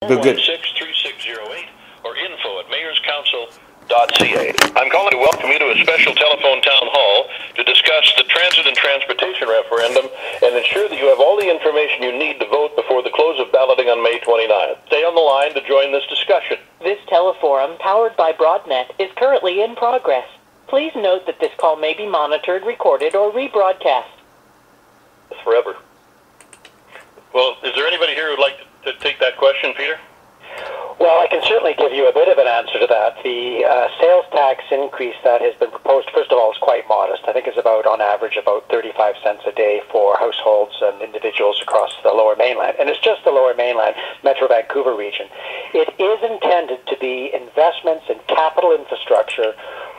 Good. 416-3608 or info@mayorscouncil.ca. I'm calling to welcome you to a special telephone town hall to discuss the transit and transportation referendum and ensure that you have all the information you need to vote before the close of balloting on May 29th. Stay on the line to join this discussion. This teleforum, powered by Broadnet, is currently in progress. Please note that this call may be monitored, recorded, or rebroadcast. Forever. Well, is there anybody here who would like to take that question, Peter? Well, I can certainly give you a bit of an answer to that. The sales tax increase that has been proposed, first of all, is quite modest. I think it's about, on average, about 35 cents a day for households and individuals across the Lower Mainland. And it's just the Lower Mainland, Metro Vancouver region. It is intended to be investments in capital infrastructure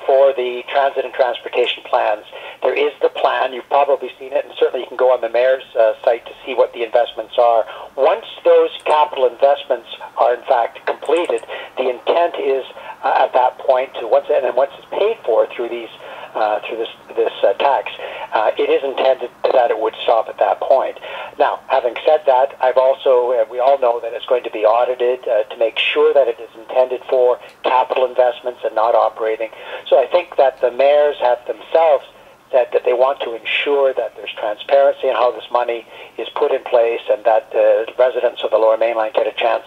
for the transit and transportation plans. There is the plan. You've probably seen it, and certainly you can go on the mayor's site to see what the investments are. Once those capital investments are in fact completed, the intent is at that point to once it's paid for through these this tax, it is intended that it would stop at that point. Now, having said that, we all know that it's going to be audited to make sure that it is intended for capital investments and not operating. So I think that the mayors have themselves said that they want to ensure that there's transparency in how this money is put in place and that the residents of the Lower Mainland get a chance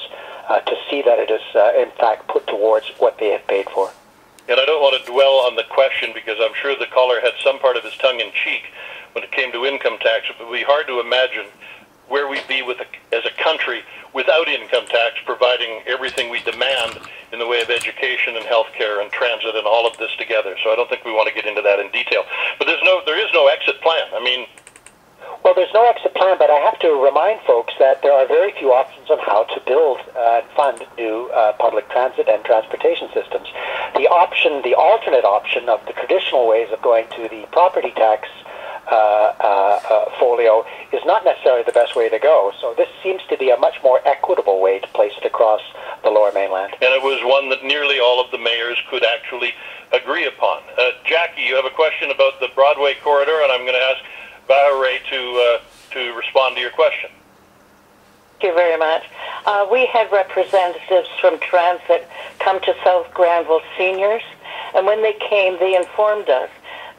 to see that it is in fact put towards what they have paid for. And I don't want to dwell on the question because I'm sure the caller had some part of his tongue in cheek when it came to income tax. It would be hard to imagine where we'd be as a country without income tax, providing everything we demand in the way of education and healthcare and transit and all of this together. So I don't think we want to get into that in detail. But there is no exit plan. I mean, well, there's no exit plan, but I have to remind folks that there are very few options on how to build and fund new public transit and transportation systems. The alternate option of the traditional ways of going to the property tax folio is not necessarily the best way to go. So this seems to be a much more equitable way to place it across the Lower Mainland. And it was one that nearly all of the mayors could actually agree upon. Jackie, you have a question about the Broadway corridor, and I'm going to ask Bahare to respond to your question. Thank you very much. We had representatives from Transit come to South Granville Seniors, and when they came, they informed us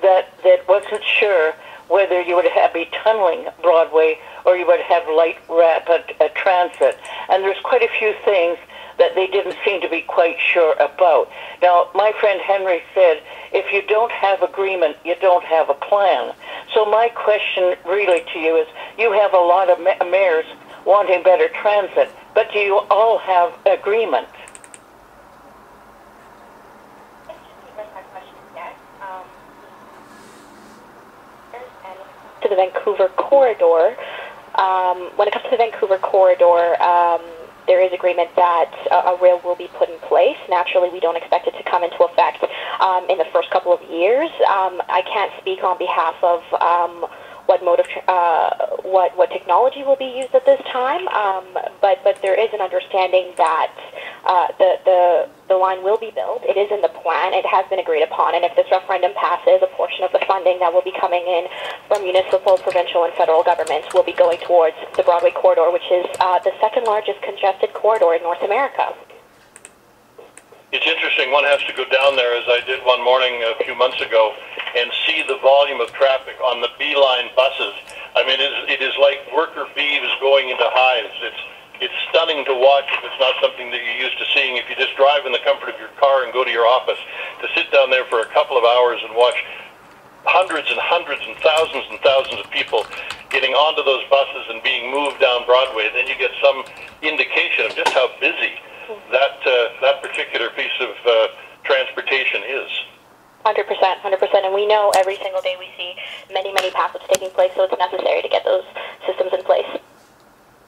that wasn't sure whether you would be tunneling Broadway or you would have light rapid transit. And there's quite a few things that they didn't seem to be quite sure about. Now, my friend Henry said, if you don't have agreement, you don't have a plan. So my question really to you is, you have a lot of mayors wanting better transit, but do you all have agreement? To the Vancouver corridor, when it comes to the Vancouver corridor, there is agreement that a rail will be put in place. Naturally, we don't expect it to come into effect in the first couple of years. I can't speak on behalf of what mode of what technology will be used at this time, but there is an understanding that the line will be built. It is in the plan. It has been agreed upon, and if this referendum passes, a portion of the funding that will be coming in from municipal, provincial, and federal governments will be going towards the Broadway corridor, which is the second largest congested corridor in North America. It's interesting. One has to go down there, as I did one morning a few months ago, and see the volume of traffic on the B-line buses. I mean, it is like worker bees going into hives. It's stunning to watch if it's not something that you're used to seeing. If you just drive in the comfort of your car and go to your office, to sit down there for a couple of hours and watch hundreds and hundreds and thousands of people getting onto those buses and being moved down Broadway, then you get some indication of just how busy that particular piece of transportation is. 100%, and we know every single day we see many passage taking place, so it's necessary to get those systems in place.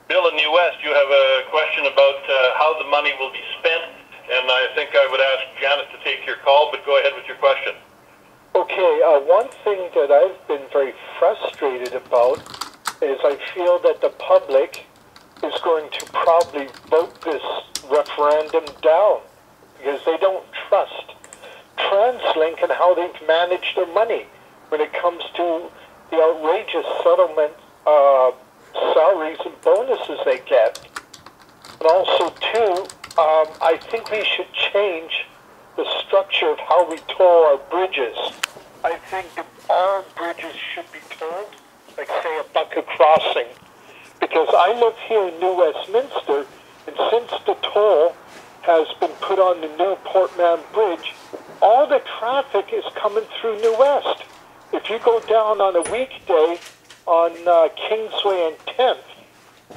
Bill in New West, you have a question about how the money will be spent, and I think I would ask Janet to take your call, but go ahead with your question. Okay, one thing that I've been very frustrated about is I feel that the public is going to probably vote this referendum down because they don't trust TransLink and how they've managed their money when it comes to the outrageous settlement salaries and bonuses they get. And also, too, I think we should change the structure of how we toll our bridges. I think that all bridges should be tolled, like, say, a bucket crossing. Because I live here in New Westminster, and since the toll has been put on the new Portman Bridge, all the traffic is coming through New West. If you go down on a weekday on Kingsway and 10th,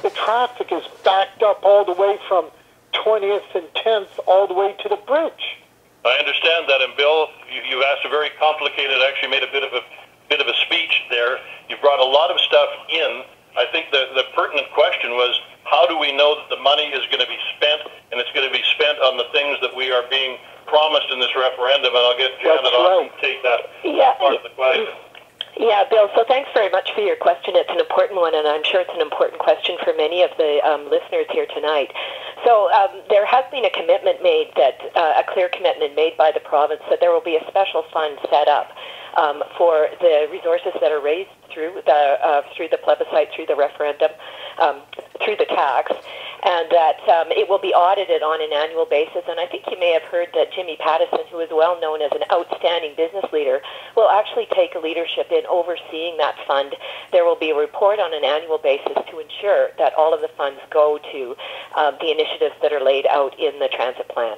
the traffic is backed up all the way from 20th and 10th all the way to the bridge. I understand that, and Bill, you asked a very complicated, actually made a bit of a speech there. You brought a lot of stuff in. I think the pertinent question was, how do we know that the money is going to be spent, and it's going to be spent on the things that we are being promised in this referendum? And I'll get Janet off to take that part of the question. Yeah, Bill, so thanks very much for your question. It's an important one, and I'm sure it's an important question for many of the listeners here tonight. So there has been a commitment made, a clear commitment made by the province that there will be a special fund set up for the resources that are raised through the plebiscite, through the referendum, through the tax, and that it will be audited on an annual basis. And I think you may have heard that Jimmy Pattison, who is well known as an outstanding business leader, will actually take leadership in overseeing that fund. There will be a report on an annual basis to ensure that all of the funds go to the initiatives that are laid out in the transit plan.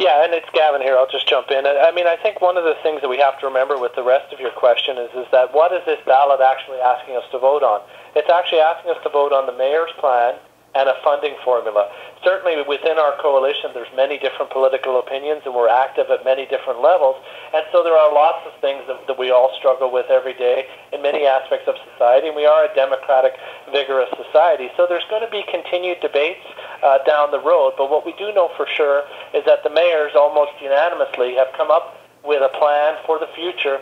Yeah, and it's Gavin here. I'll just jump in. I mean, I think one of the things that we have to remember with the rest of your question is that what is this ballot actually asking us to vote on? It's actually asking us to vote on the mayor's plan and a funding formula. Certainly within our coalition, there's many different political opinions, and we're active at many different levels. And so there are lots of things that we all struggle with every day in many aspects of society, and we are a democratic, vigorous society. So there's going to be continued debates down the road. But what we do know for sure is that the mayors almost unanimously have come up with a plan for the future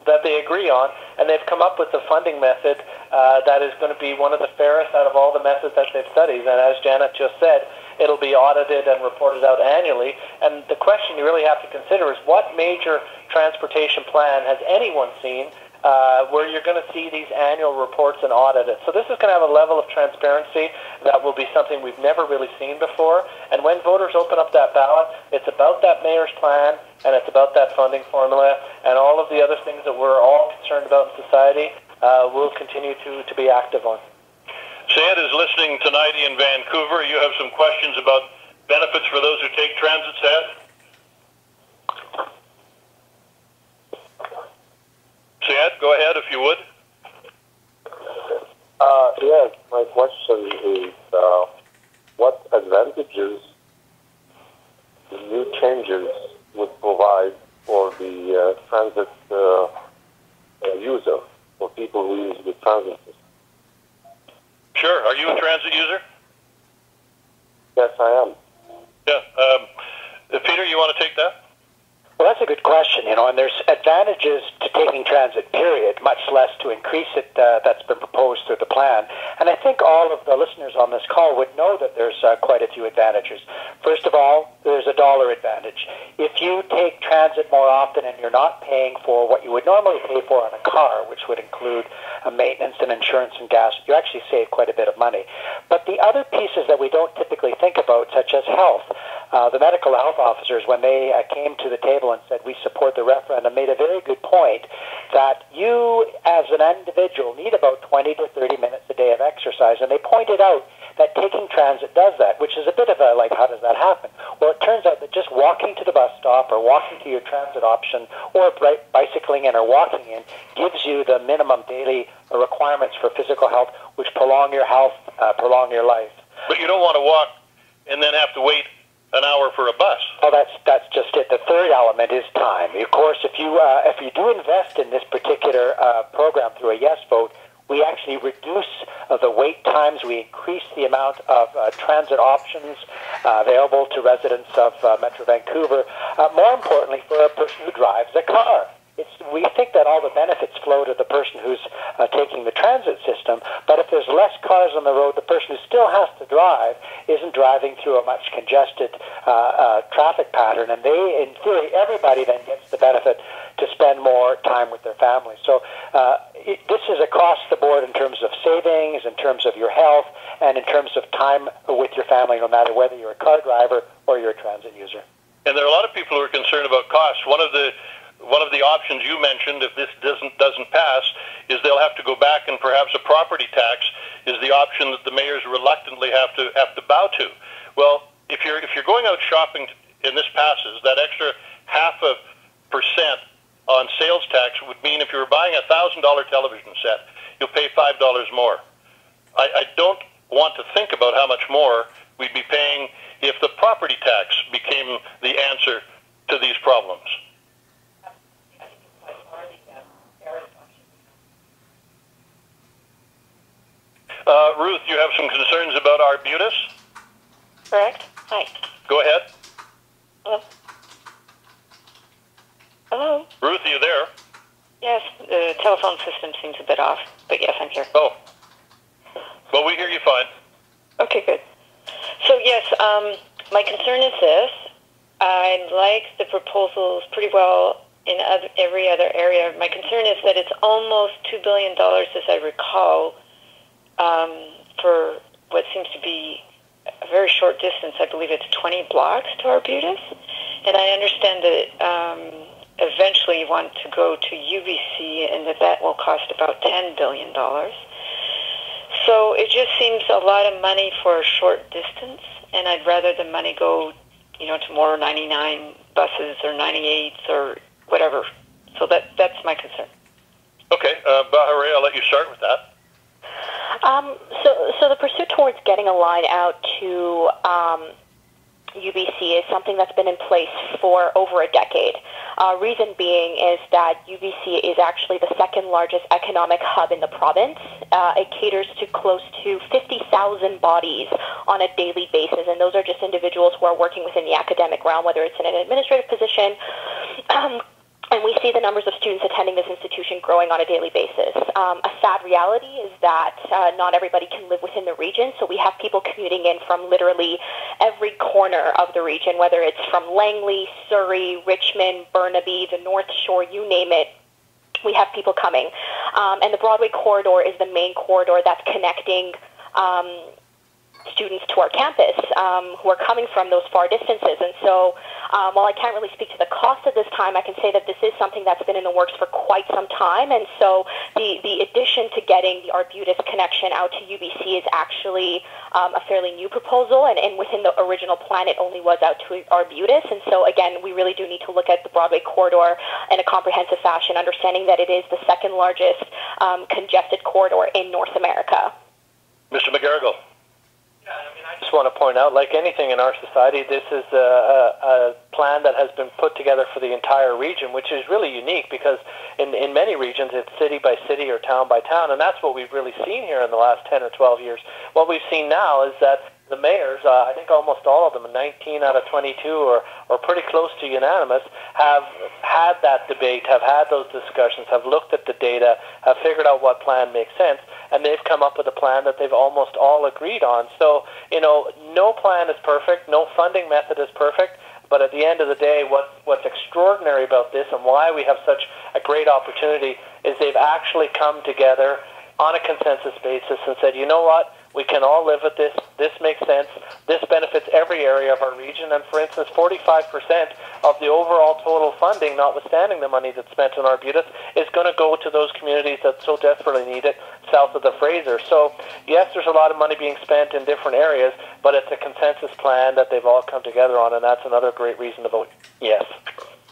that they agree on, and they've come up with a funding method that is going to be one of the fairest out of all the methods that they've studied. And as Janet just said, it'll be audited and reported out annually. And the question you really have to consider is, what major transportation plan has anyone seen where you're going to see these annual reports and audited? So this is going to have a level of transparency that will be something we've never really seen before. And when voters open up that ballot, it's about that mayor's plan, and it's about that funding formula, and all of the other things that we're all concerned about in society we'll continue to be active on. Sayed is listening tonight in Vancouver. You have some questions about benefits for those who take transit, Sayed? Sayed, go ahead if you would. Yes, my question is, what advantages the new changes would provide for the transit user, for people who use the transit system? Sure. Are you a transit user? Yes, I am. Yeah. Peter, you want to take that? Well, that's a good question, and there's advantages to taking transit, period, much less to increase it that's been proposed through the plan. And I think all of the listeners on this call would know that there's quite a few advantages. First of all, there's a dollar advantage. If you take transit more often and you're not paying for what you would normally pay for on a car, which would include maintenance and insurance and gas, you actually save quite a bit of money. But the other pieces that we don't typically think about, such as health, the medical health officers, when they came to the table and said we support the referendum, made a very good point that you as an individual need about 20 to 30 minutes a day of exercise. And they pointed out that taking transit does that, which is a bit of a, how does that happen? Well, it turns out that just walking to the bus stop or walking to your transit option or bicycling in or walking in gives you the minimum daily requirements for physical health, which prolong your health, prolong your life. But you don't want to walk and then have to wait an hour for a bus. Oh, that's just it. The third element is time. Of course, if you do invest in this particular program through a yes vote, we actually reduce the wait times. We increase the amount of transit options available to residents of Metro Vancouver. More importantly, for a person who drives a car, we think that all the benefits flow to the person who's taking the transit system, but if there's less cars on the road, the person who still has to drive isn't driving through a much congested traffic pattern, and they, in theory, everybody then gets the benefit to spend more time with their family. So this is across the board in terms of savings, in terms of your health, and in terms of time with your family, no matter whether you're a car driver or you're a transit user. And there are a lot of people who are concerned about costs. One of the options you mentioned, if this doesn't pass, is they'll have to go back, and perhaps a property tax is the option that the mayors reluctantly have to bow to. Well, if you're going out shopping and this passes, that extra 0.5% on sales tax would mean if you were buying a $1,000 television set, you'll pay $5 more. I don't want to think about how much more we'd be paying if the property tax became the answer to these problems. Ruth, you have some concerns about Arbutus? Correct. Hi. Go ahead. Hello. Hello. Ruth, are you there? Yes, the telephone system seems a bit off, but yes, I'm here. Oh. Well, we hear you fine. Okay, good. So yes, my concern is this. I like the proposals pretty well in every other area. My concern is that it's almost $2 billion, as I recall, for what seems to be a very short distance. I believe it's 20 blocks to Arbutus. And I understand that eventually you want to go to UBC and that will cost about $10 billion. So it just seems a lot of money for a short distance, and I'd rather the money go, to more 99 buses or 98s or whatever. So that's my concern. Okay, Bahare, I'll let you start with that. So the pursuit towards getting a line out to UBC is something that's been in place for over a decade. Reason being is that UBC is actually the second largest economic hub in the province. It caters to close to 50,000 bodies on a daily basis, and those are just individuals who are working within the academic realm, whether it's in an administrative position. And we see the numbers of students attending this institution growing on a daily basis. A sad reality is that not everybody can live within the region, so we have people commuting in from literally every corner of the region, whether it's from Langley, Surrey, Richmond, Burnaby, the North Shore, you name it. We have people coming. And the Broadway corridor is the main corridor that's connecting students to our campus who are coming from those far distances. And so while I can't really speak to the cost at this time, I can say that this is something that's been in the works for quite some time. And so the addition to getting the Arbutus connection out to UBC is actually a fairly new proposal. And within the original plan, it only was out to Arbutus. And so, again, we really do need to look at the Broadway corridor in a comprehensive fashion, understanding that it is the second largest congested corridor in North America. Mr. McGarrigle. I just want to point out, like anything in our society, this is a plan that has been put together for the entire region, which is really unique because in many regions it's city by city or town by town, and that's what we've really seen here in the last 10 or 12 years. What we've seen now is that the mayors, I think almost all of them, 19 out of 22 or pretty close to unanimous, have had that debate, have had those discussions, have looked at the data, have figured out what plan makes sense, and they've come up with a plan that they've almost all agreed on. So, no plan is perfect, no funding method is perfect, but at the end of the day, what's extraordinary about this and why we have such a great opportunity is they've actually come together on a consensus basis and said, you know what, we can all live with this, this makes sense, this benefits every area of our region, and for instance, 45% of the overall total funding, notwithstanding the money that's spent on Arbutus, is going to go to those communities that so desperately need it south of the Fraser. So, yes, there's a lot of money being spent in different areas, but it's a consensus plan that they've all come together on, and that's another great reason to vote yes.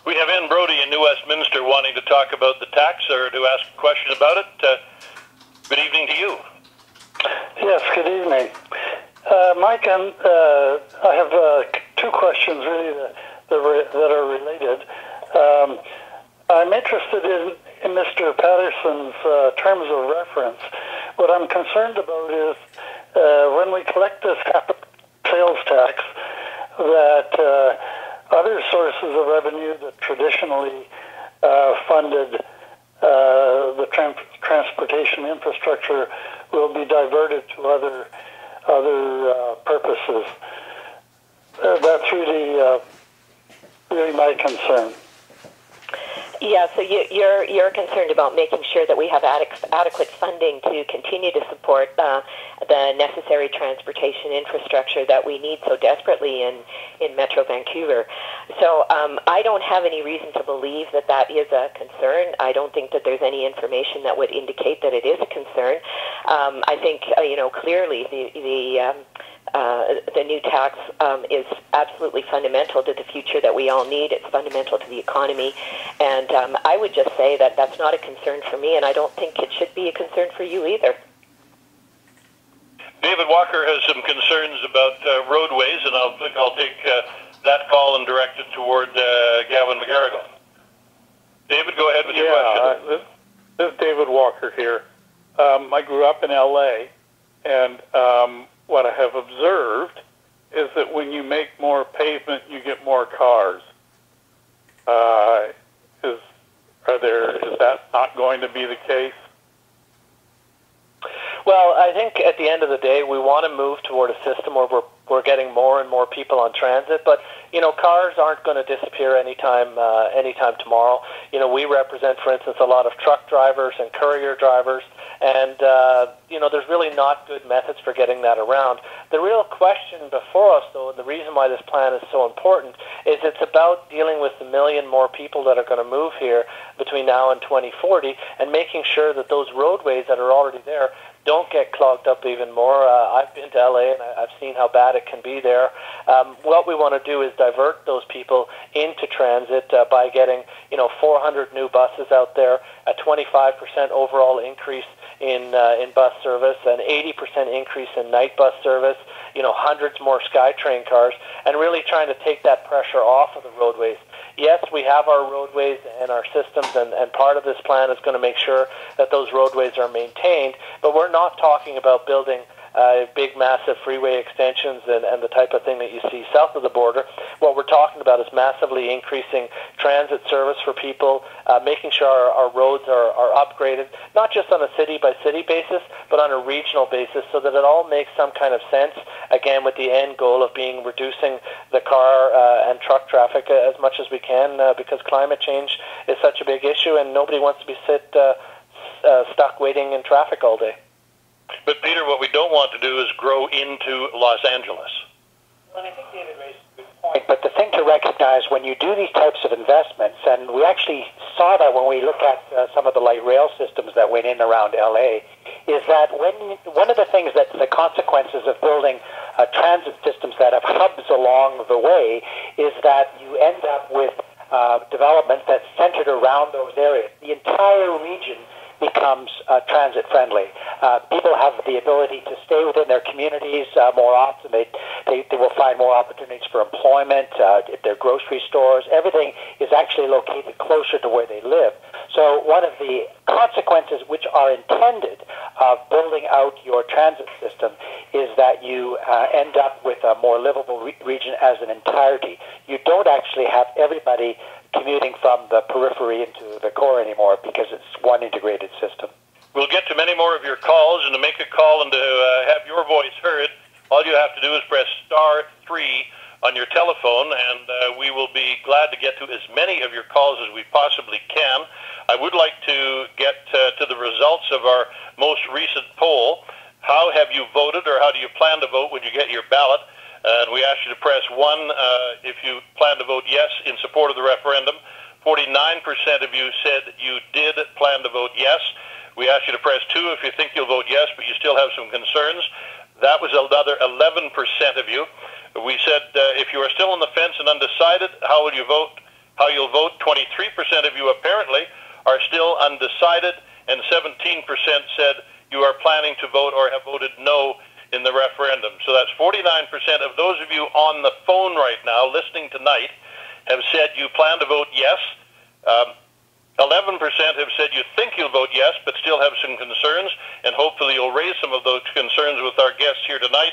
We have Ann Brody in New Westminster wanting to talk about the tax or to ask a question about it. Good evening to you. Yes, good evening. Mike, I have two questions really that are related. I'm interested in Mr. Patterson's terms of reference. What I'm concerned about is when we collect this sales tax, that other sources of revenue that traditionally funded the transportation infrastructure will be diverted to other purposes. That's really my concern. Yeah, so you're concerned about making sure that we have adequate funding to continue to support the necessary transportation infrastructure that we need so desperately in Metro Vancouver. So I don't have any reason to believe that is a concern. I don't think that there's any information that would indicate that it is a concern. I think clearly the new tax is absolutely fundamental to the future that we all need. It's fundamental to the economy. And I would just say that that's not a concern for me, and I don't think it should be a concern for you either. David Walker has some concerns about roadways, and I'll take that call and direct it toward Gavin McGarrigle. David, go ahead with your question. This is David Walker here. I grew up in L.A., and what I have observed is that when you make more pavement, you get more cars. Is that not going to be the case? Well, I think at the end of the day, we want to move toward a system where we're getting more and more people on transit. But cars aren't going to disappear anytime tomorrow. We represent, for instance, a lot of truck drivers and courier drivers, and there's really not good methods for getting that around. The real question before us, though, and the reason why this plan is so important, is it's about dealing with the million more people that are going to move here between now and 2040, and making sure that those roadways that are already there don't get clogged up even more. I've been to LA and I've seen how bad it can be there. What we want to do is divert those people into transit by getting 400 new buses out there, a 25% overall increase in bus service, an 80% increase in night bus service, hundreds more SkyTrain cars, and really trying to take that pressure off of the roadways. Yes, we have our roadways and our systems, and part of this plan is going to make sure that those roadways are maintained, but we're not talking about building big, massive freeway extensions and the type of thing that you see south of the border. What we're talking about is massively increasing transit service for people, making sure our roads are upgraded, not just on a city-by-city basis, but on a regional basis, so that it all makes some kind of sense, again, with the end goal of being reducing the car and truck traffic as much as we can, because climate change is such a big issue, and nobody wants to be stuck waiting in traffic all day. But, Peter, what we don't want to do is grow into Los Angeles. Well, I think David raised a good point. But the thing to recognize when you do these types of investments, and we actually saw that when we looked at some of the light rail systems that went in around LA, is that one of the things that's the consequences of building transit systems that have hubs along the way is that you end up with development that's centered around those areas. The entire region becomes transit friendly. People have the ability to stay within their communities more often. They will find more opportunities for employment, their grocery stores. Everything is actually located closer to where they live. So one of the consequences which are intended of building out your transit system is that you end up with a more livable region as an entirety. You don't actually have everybody commuting from the periphery into the core anymore because it's one integrated system. We'll get to many more of your calls, and to make a call and to have your voice heard, all you have to do is press *3 on your telephone, and we will be glad to get to as many of your calls as we possibly can. I would like to get to the results of our most recent poll. How have you voted, or how do you plan to vote when you get your ballot? And we ask you to press 1 if you plan to vote yes in support of the referendum. 49% of you said you did plan to vote yes. We ask you to press 2 if you think you'll vote yes, but you still have some concerns. That was another 11% of you. We said if you are still on the fence and undecided, how will you vote? How you'll vote? 23% of you apparently are still undecided, and 17% said you are planning to vote or have voted no in the referendum. So that's 49% of those of you on the phone right now listening tonight have said you plan to vote yes. 11% have said you think you'll vote yes, but still have some concerns, and hopefully you'll raise some of those concerns with our guests here tonight.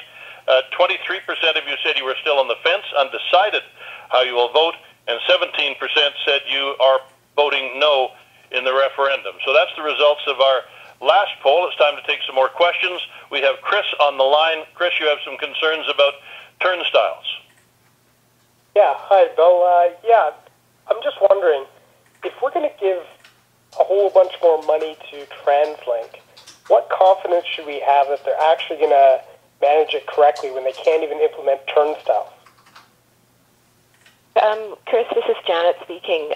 23% of you said you were still on the fence, undecided how you will vote, and 17% said you are voting no in the referendum. So that's the results of our last poll. It's time to take some more questions. We have Chris on the line. Chris, you have some concerns about turnstiles. Yeah, hi, Bill. I'm just wondering, if we're going to give a whole bunch more money to TransLink, what confidence should we have that they're actually going to manage it correctly when they can't even implement turnstiles? Chris, this is Janet speaking.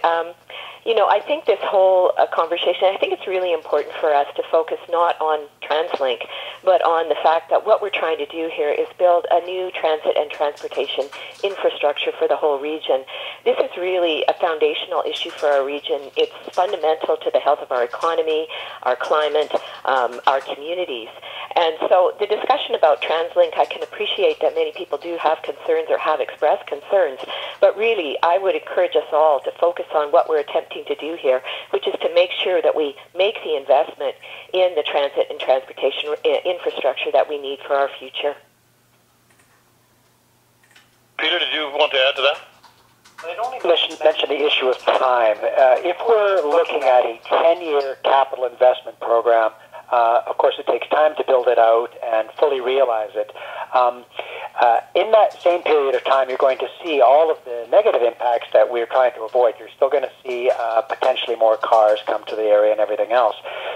I think this whole conversation, I think it's really important for us to focus not on TransLink, but on the fact that what we're trying to do here is build a new transit and transportation infrastructure for the whole region. This is really a foundational issue for our region. It's fundamental to the health of our economy, our climate, our communities. And so the discussion about TransLink, I can appreciate that many people do have concerns or have expressed concerns, but really I would encourage us all to focus on what we're attempting to do here, which is to make sure that we make the investment in the transit and transportation infrastructure that we need for our future. Peter, did you want to add to that? I'd only mention the issue of time. If we're looking at a 10-year capital investment program, of course, it takes time to build it out and fully realize it. In that same period of time, you're going to see all of the negative impacts that we're trying to avoid. You're still going to see potentially more cars come to the area and everything else.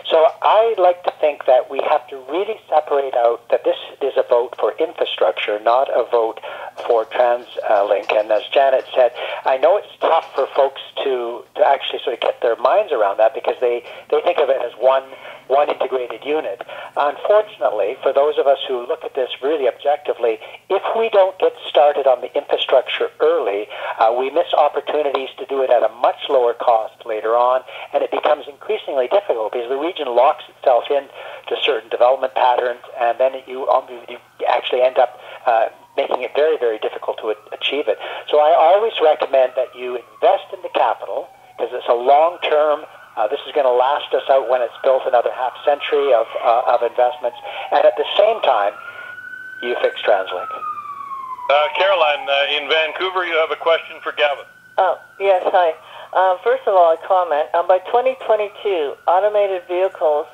So I like to think that we have to really separate out that this is a vote for infrastructure, not a vote for TransLink. And as Janet said, I know it's tough for folks to actually sort of get their minds around that because they think of it as one integrated unit. Unfortunately, for those of us who look at this really objectively, if we don't get started on the infrastructure early, we miss opportunities to do it at a much lower cost later on, and it becomes increasingly difficult because the region locks itself in to certain development patterns, and then you actually end up making it very, very difficult to achieve it. So I always recommend that you invest in the capital because it's a long-term. This is going to last us out when it's built another half century of investments. And at the same time, you fix TransLink. Caroline, in Vancouver, you have a question for Gavin. Oh, yes, hi. First of all, a comment. By 2022, automated vehicles,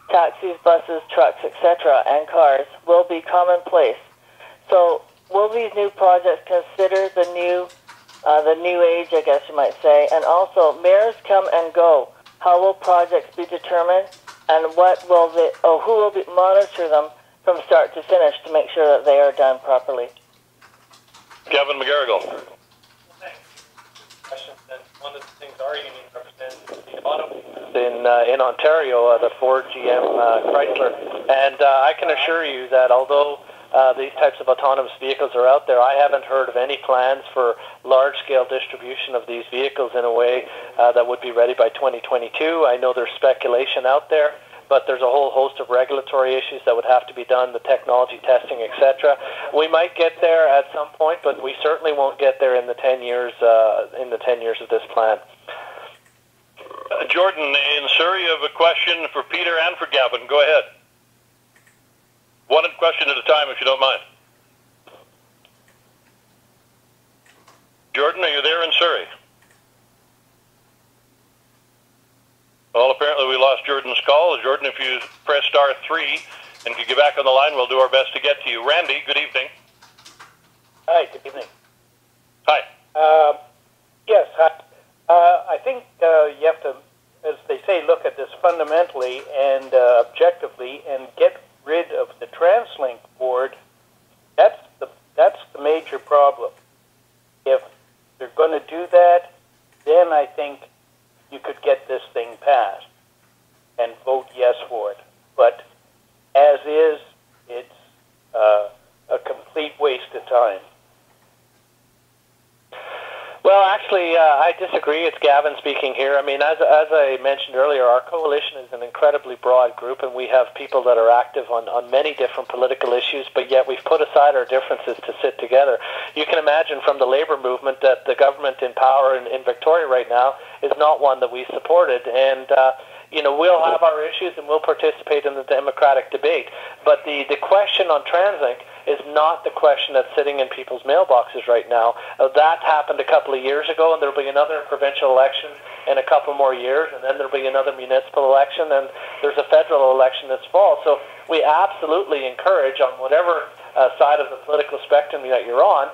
taxis, buses, trucks, etc., and cars will be commonplace. So will these new projects consider the new age, I guess you might say? And also, mayors come and go. How will projects be determined, and who will monitor them from start to finish to make sure that they are done properly? Gavin McGarrigle. One of the things our union represents is the auto in Ontario, the Ford, GM, Chrysler, and I can assure you that although these types of autonomous vehicles are out there, I haven't heard of any plans for large-scale distribution of these vehicles in a way that would be ready by 2022. I know there's speculation out there, but there's a whole host of regulatory issues that would have to be done, the technology testing, etc. We might get there at some point, but we certainly won't get there in the 10 years of this plan. Jordan, in Surrey, you have a question for Peter and for Gavin. Go ahead. One question at a time, if you don't mind. Jordan, are you there in Surrey? Well, apparently we lost Jordan's call. Jordan, if you press star 3 and could get back on the line, we'll do our best to get to you. Randy, good evening. Hi, good evening. Hi. Yes, I think you have to, as they say, look at this fundamentally and objectively and get rid of the TransLink board. That's the major problem. If they're going to do that, then I think you could get this thing passed and vote yes for it. But as is, it's a complete waste of time. Well, actually, I disagree. It's Gavin speaking here. I mean, as I mentioned earlier, our coalition is an incredibly broad group, and we have people that are active on many different political issues, but yet we've put aside our differences to sit together. You can imagine from the labour movement that the government in power in Victoria right now is not one that we supported, and we'll have our issues and we'll participate in the democratic debate. But the question on TransLink is not the question that's sitting in people's mailboxes right now. That happened a couple of years ago, and there'll be another provincial election in a couple more years, and then there'll be another municipal election, and there's a federal election this fall. So we absolutely encourage, on whatever side of the political spectrum that you're on,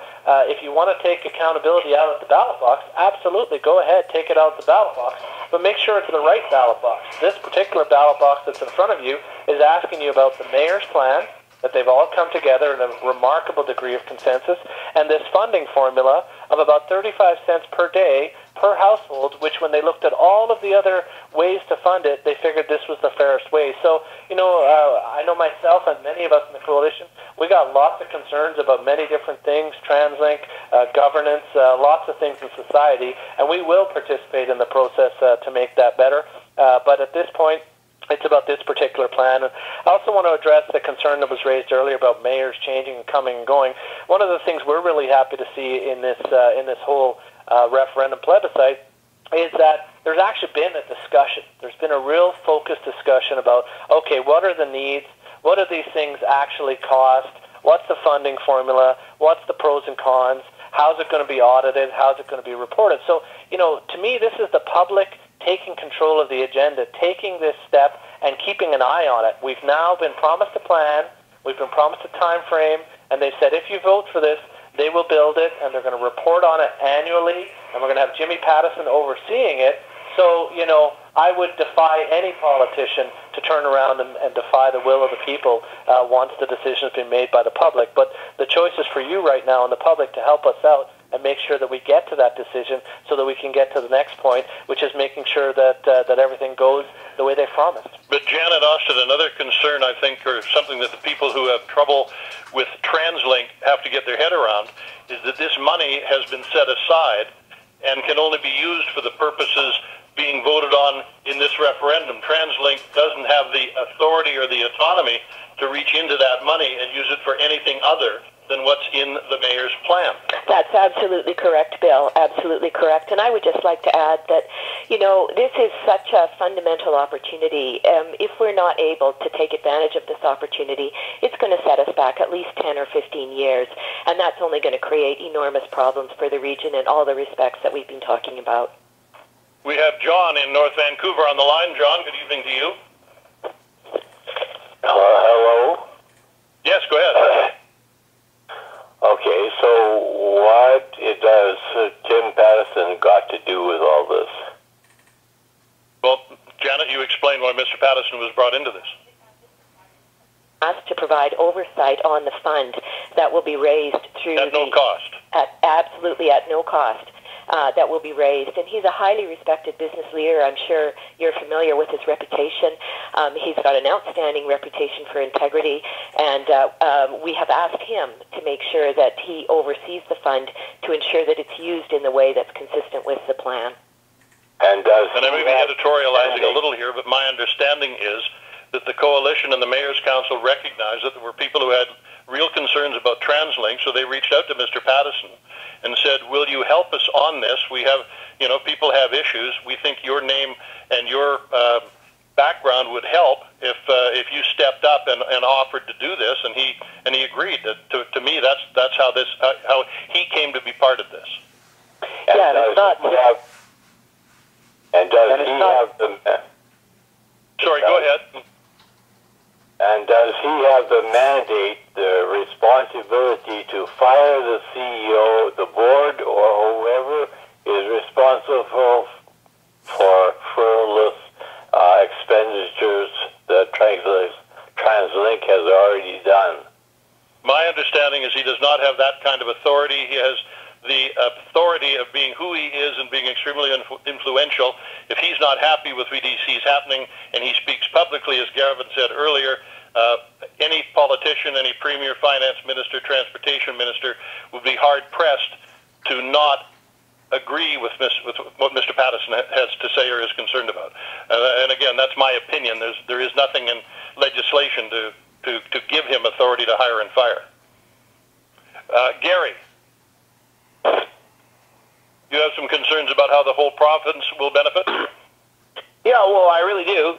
if you want to take accountability out of the ballot box, absolutely, go ahead, take it out of the ballot box, but make sure it's the right ballot box. This particular ballot box that's in front of you is asking you about the mayor's plan, that they've all come together in a remarkable degree of consensus, and this funding formula of about 35 cents per day per household, which when they looked at all of the other ways to fund it, they figured this was the fairest way. So, I know myself and many of us in the coalition, we got lots of concerns about many different things, TransLink, governance, lots of things in society, and we will participate in the process to make that better. But at this point, it's about this particular plan. And I also want to address the concern that was raised earlier about mayors changing and coming and going. One of the things we're really happy to see in this whole referendum plebiscite is that there's actually been a discussion. There's been a real focused discussion about, okay, what are the needs? What do these things actually cost? What's the funding formula? What's the pros and cons? How's it going to be audited? How's it going to be reported? So, to me, this is the public taking control of the agenda, taking this step and keeping an eye on it. We've now been promised a plan, we've been promised a time frame, and they've said if you vote for this, they will build it, and they're going to report on it annually, and we're going to have Jimmy Pattison overseeing it. So, I would defy any politician to turn around and defy the will of the people once the decision has been made by the public. But the choice is for you right now and the public to help us out and make sure that we get to that decision so that we can get to the next point, which is making sure that everything goes the way they promised. But Janet Austin, another concern, I think, or something that the people who have trouble with TransLink have to get their head around, is that this money has been set aside and can only be used for the purposes being voted on in this referendum. TransLink doesn't have the authority or the autonomy to reach into that money and use it for anything other than what's in the mayor's plan. That's absolutely correct, Bill. Absolutely correct. And I would just like to add that, this is such a fundamental opportunity. If we're not able to take advantage of this opportunity, it's going to set us back at least 10 or 15 years. And that's only going to create enormous problems for the region in all the respects that we've been talking about. We have John in North Vancouver on the line. John, good evening to you. Hello? Yes, go ahead. Okay, so what does Tim Pattison got to do with all this? Well, Janet, you explained why Mr. Pattison was brought into this. Asked to provide oversight on the fund that will be raised through at no cost. Absolutely at no cost. That will be raised. And he's a highly respected business leader. I'm sure you're familiar with his reputation. He's got an outstanding reputation for integrity, and we have asked him to make sure that he oversees the fund to ensure that it's used in the way that's consistent with the plan. And I may be editorializing a little here, but my understanding is that the coalition and the Mayor's Council recognized that there were people who had real concerns about TransLink, so they reached out to Mr. Pattison and said, will you help us on this? We have, people have issues. We think your name and your background would help if you stepped up and offered to do this, and he agreed. To me, that's how he came to be part of this. And does he have the... Sorry, go ahead. And does he have the mandate, the responsibility to fire the CEO, the board, or whoever is responsible for frivolous expenditures that TransLink has already done? My understanding is he does not have that kind of authority. He has the authority of being who he is and being extremely influential. If he's not happy with what he sees happening, and he speaks publicly, as Gavin said earlier, any politician, any premier, finance minister, transportation minister would be hard-pressed to not agree with what Mr. Pattison has to say or is concerned about. And again, that's my opinion. There is nothing in legislation to give him authority to hire and fire. Gary, you have some concerns about how the whole province will benefit? Yeah, well, I really do.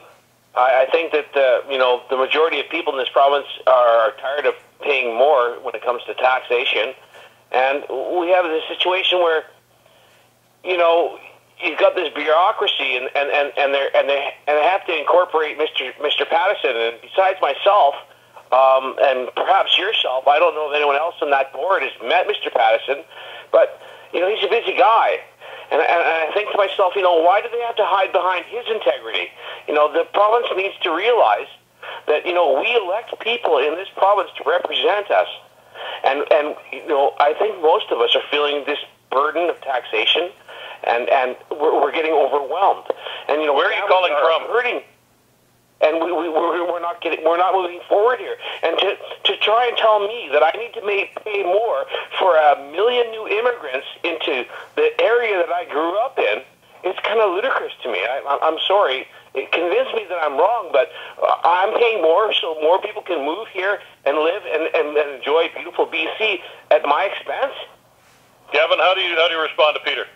I think that the majority of people in this province are tired of paying more when it comes to taxation. And we have this situation where, you've got this bureaucracy, and they have to incorporate Mr. Patterson. And besides myself, and perhaps yourself, I don't know if anyone else on that board has met Mr. Patterson, but he's a busy guy. And I think to myself, why do they have to hide behind his integrity? The province needs to realize that, we elect people in this province to represent us. And I think most of us are feeling this burden of taxation, and we're getting overwhelmed. And, where are you calling from? Hurting. And we're not moving forward here. And to try and tell me that I need to pay more for 1 million new immigrants into the area that I grew up in, it's kind of ludicrous to me. I'm sorry. It convinced me that I'm wrong, but I'm paying more so more people can move here and live and enjoy beautiful BC at my expense. Gavin, how do you respond to Peter?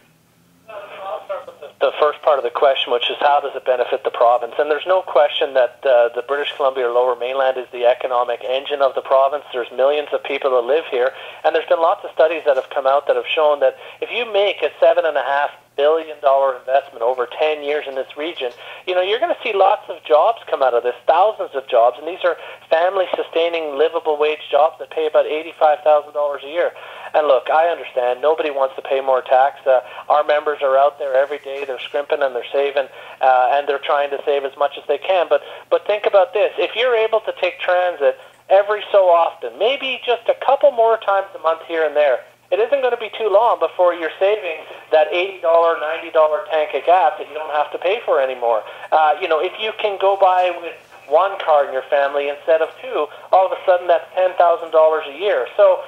I'll start with the first part of the question, which is how does it benefit the province? And there's no question that the British Columbia or Lower Mainland is the economic engine of the province. There's millions of people that live here, and there's been lots of studies that have come out that have shown that if you make a $7.5 billion investment over 10 years in this region, you're going to see lots of jobs come out of this, thousands of jobs, and these are family-sustaining, livable wage jobs that pay about $85,000 a year. And look, I understand nobody wants to pay more tax. Our members are out there every day. They're scrimping and they're saving, and they're trying to save as much as they can. But think about this. If you're able to take transit every so often, maybe just a couple more times a month here and there, it isn't going to be too long before you're saving that $80, $90 tank of gas that you don't have to pay for anymore. If you can go by with one car in your family instead of two, all of a sudden that's $10,000 a year. So,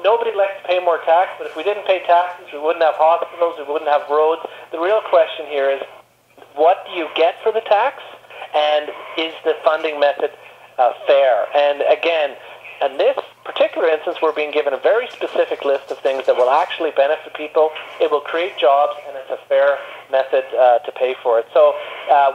nobody likes to pay more tax, but if we didn't pay taxes, we wouldn't have hospitals, we wouldn't have roads. The real question here is, what do you get for the tax, and is the funding method fair? And again, in this particular instance, we're being given a very specific list of things that will actually benefit people. It will create jobs, and it's a fair method to pay for it. So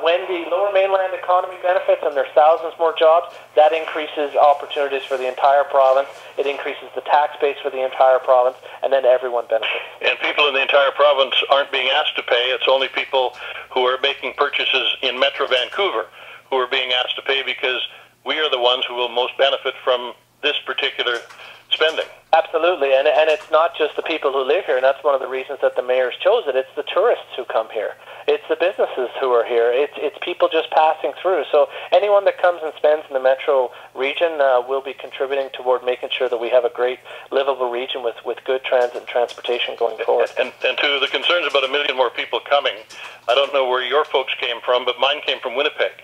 when the Lower Mainland economy benefits and there's thousands more jobs, that increases opportunities for the entire province. It increases the tax base for the entire province, and then everyone benefits. And people in the entire province aren't being asked to pay. It's only people who are making purchases in Metro Vancouver who are being asked to pay, because we are the ones who will most benefit from this particular spending. Absolutely, and it's not just the people who live here, and that's one of the reasons that the mayors chose it. It's the tourists who come here. It's the businesses who are here. It's people just passing through. So anyone that comes and spends in the metro region will be contributing toward making sure that we have a great livable region with good transit and transportation going forward. And to the concerns about 1 million more people coming, I don't know where your folks came from, but mine came from Winnipeg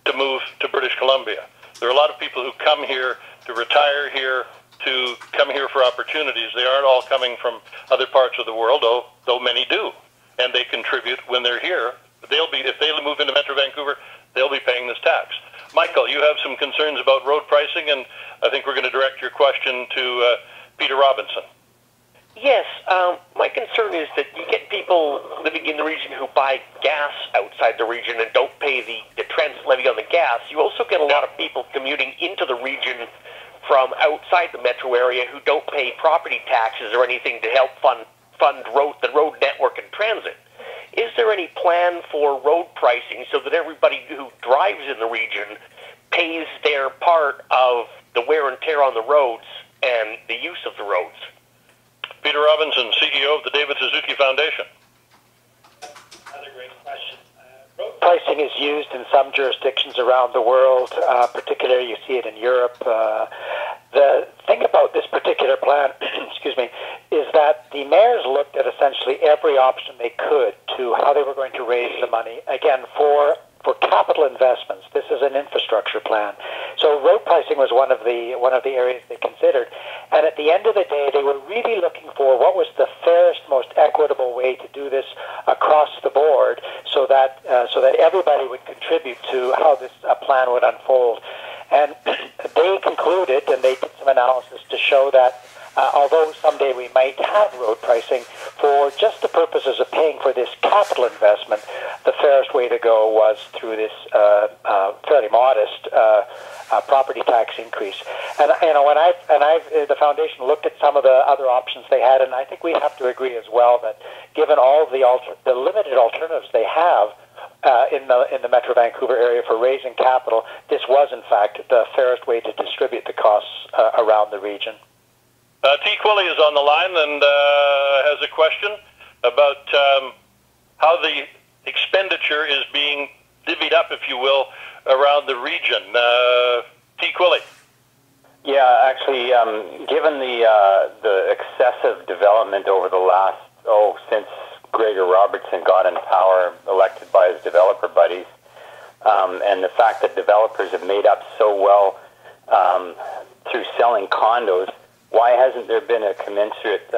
to move to British Columbia. There are a lot of people who come here to retire here, to come here for opportunities. They aren't all coming from other parts of the world, though many do, and they contribute when they're here. If they move into Metro Vancouver, they'll be paying this tax. Michael, you have some concerns about road pricing, and I think we're going to direct your question to Peter Robinson. Yes, my concern is that you get people living in the region who buy gas outside the region and don't pay the transit levy on the gas. You also get a lot of people commuting into the region from outside the metro area who don't pay property taxes or anything to help fund the road network and transit. Is there any plan for road pricing so that everybody who drives in the region pays their part of the wear and tear on the roads and the use of the roads? Peter Robinson, CEO of the David Suzuki Foundation. Another great question. Road pricing is used in some jurisdictions around the world, particularly you see it in Europe. The thing about this particular plan, excuse me, is that the mayors looked at essentially every option they could to how they were going to raise the money, again, for capital investments. This is an infrastructure plan. So road pricing was one of the areas they considered. And at the end of the day, they were really looking for what was the fairest, most equitable way to do this across the board, so that everybody would contribute to how this plan would unfold. And they concluded, and they did some analysis to show that although someday we might have road pricing, for just the purposes of paying for this capital investment, the fairest way to go was through this fairly modest property tax increase. And the foundation looked at some of the other options they had, and I think we have to agree as well that given all the limited alternatives they have in the Metro Vancouver area for raising capital, this was in fact the fairest way to distribute the costs around the region. T. Quilly is on the line and has a question about how the expenditure is being divvied up, if you will, around the region. T. Quilly. Yeah, actually, given the excessive development over the last, since Gregor Robertson got in power, elected by his developer buddies, and the fact that developers have made up so well through selling condos, why hasn't there been a commensurate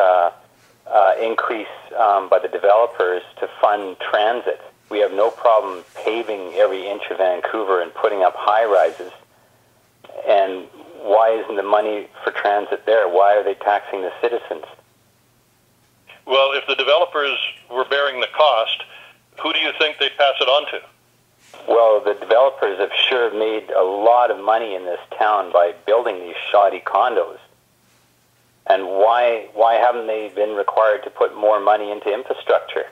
increase by the developers to fund transit? We have no problem paving every inch of Vancouver and putting up high-rises. And why isn't the money for transit there? Why are they taxing the citizens? Well, if the developers were bearing the cost, who do you think they'd pass it on to? Well, the developers have sure made a lot of money in this town by building these shoddy condos. And why haven't they been required to put more money into infrastructure?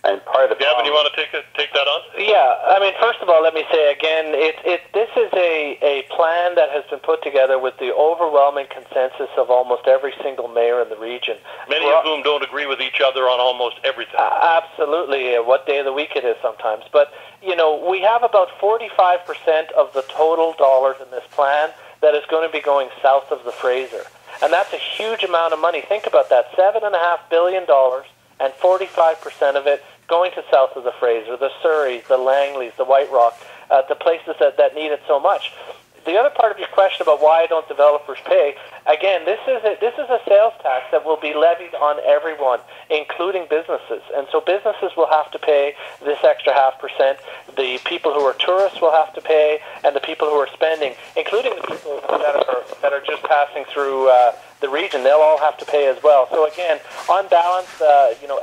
And part of the Gavin, you want to take that on? Yeah, I mean, first of all, let me say again, this is a plan that has been put together with the overwhelming consensus of almost every single mayor in the region. Many of whom don't agree with each other on almost everything. Absolutely, what day of the week it is sometimes. But, we have about 45% of the total dollars in this plan that is going to be going south of the Fraser. And that's a huge amount of money. Think about that, $7.5 billion, and 45% of it going to south of the Fraser, the Surreys, the Langleys, the White Rock, the places that need it so much. The other part of your question about why don't developers pay, again, this is a sales tax that will be levied on everyone, including businesses. And so businesses will have to pay this extra 0.5%. The people who are tourists will have to pay, and the people who are spending, including the people that are just passing through the region, they'll all have to pay as well. So again, on balance,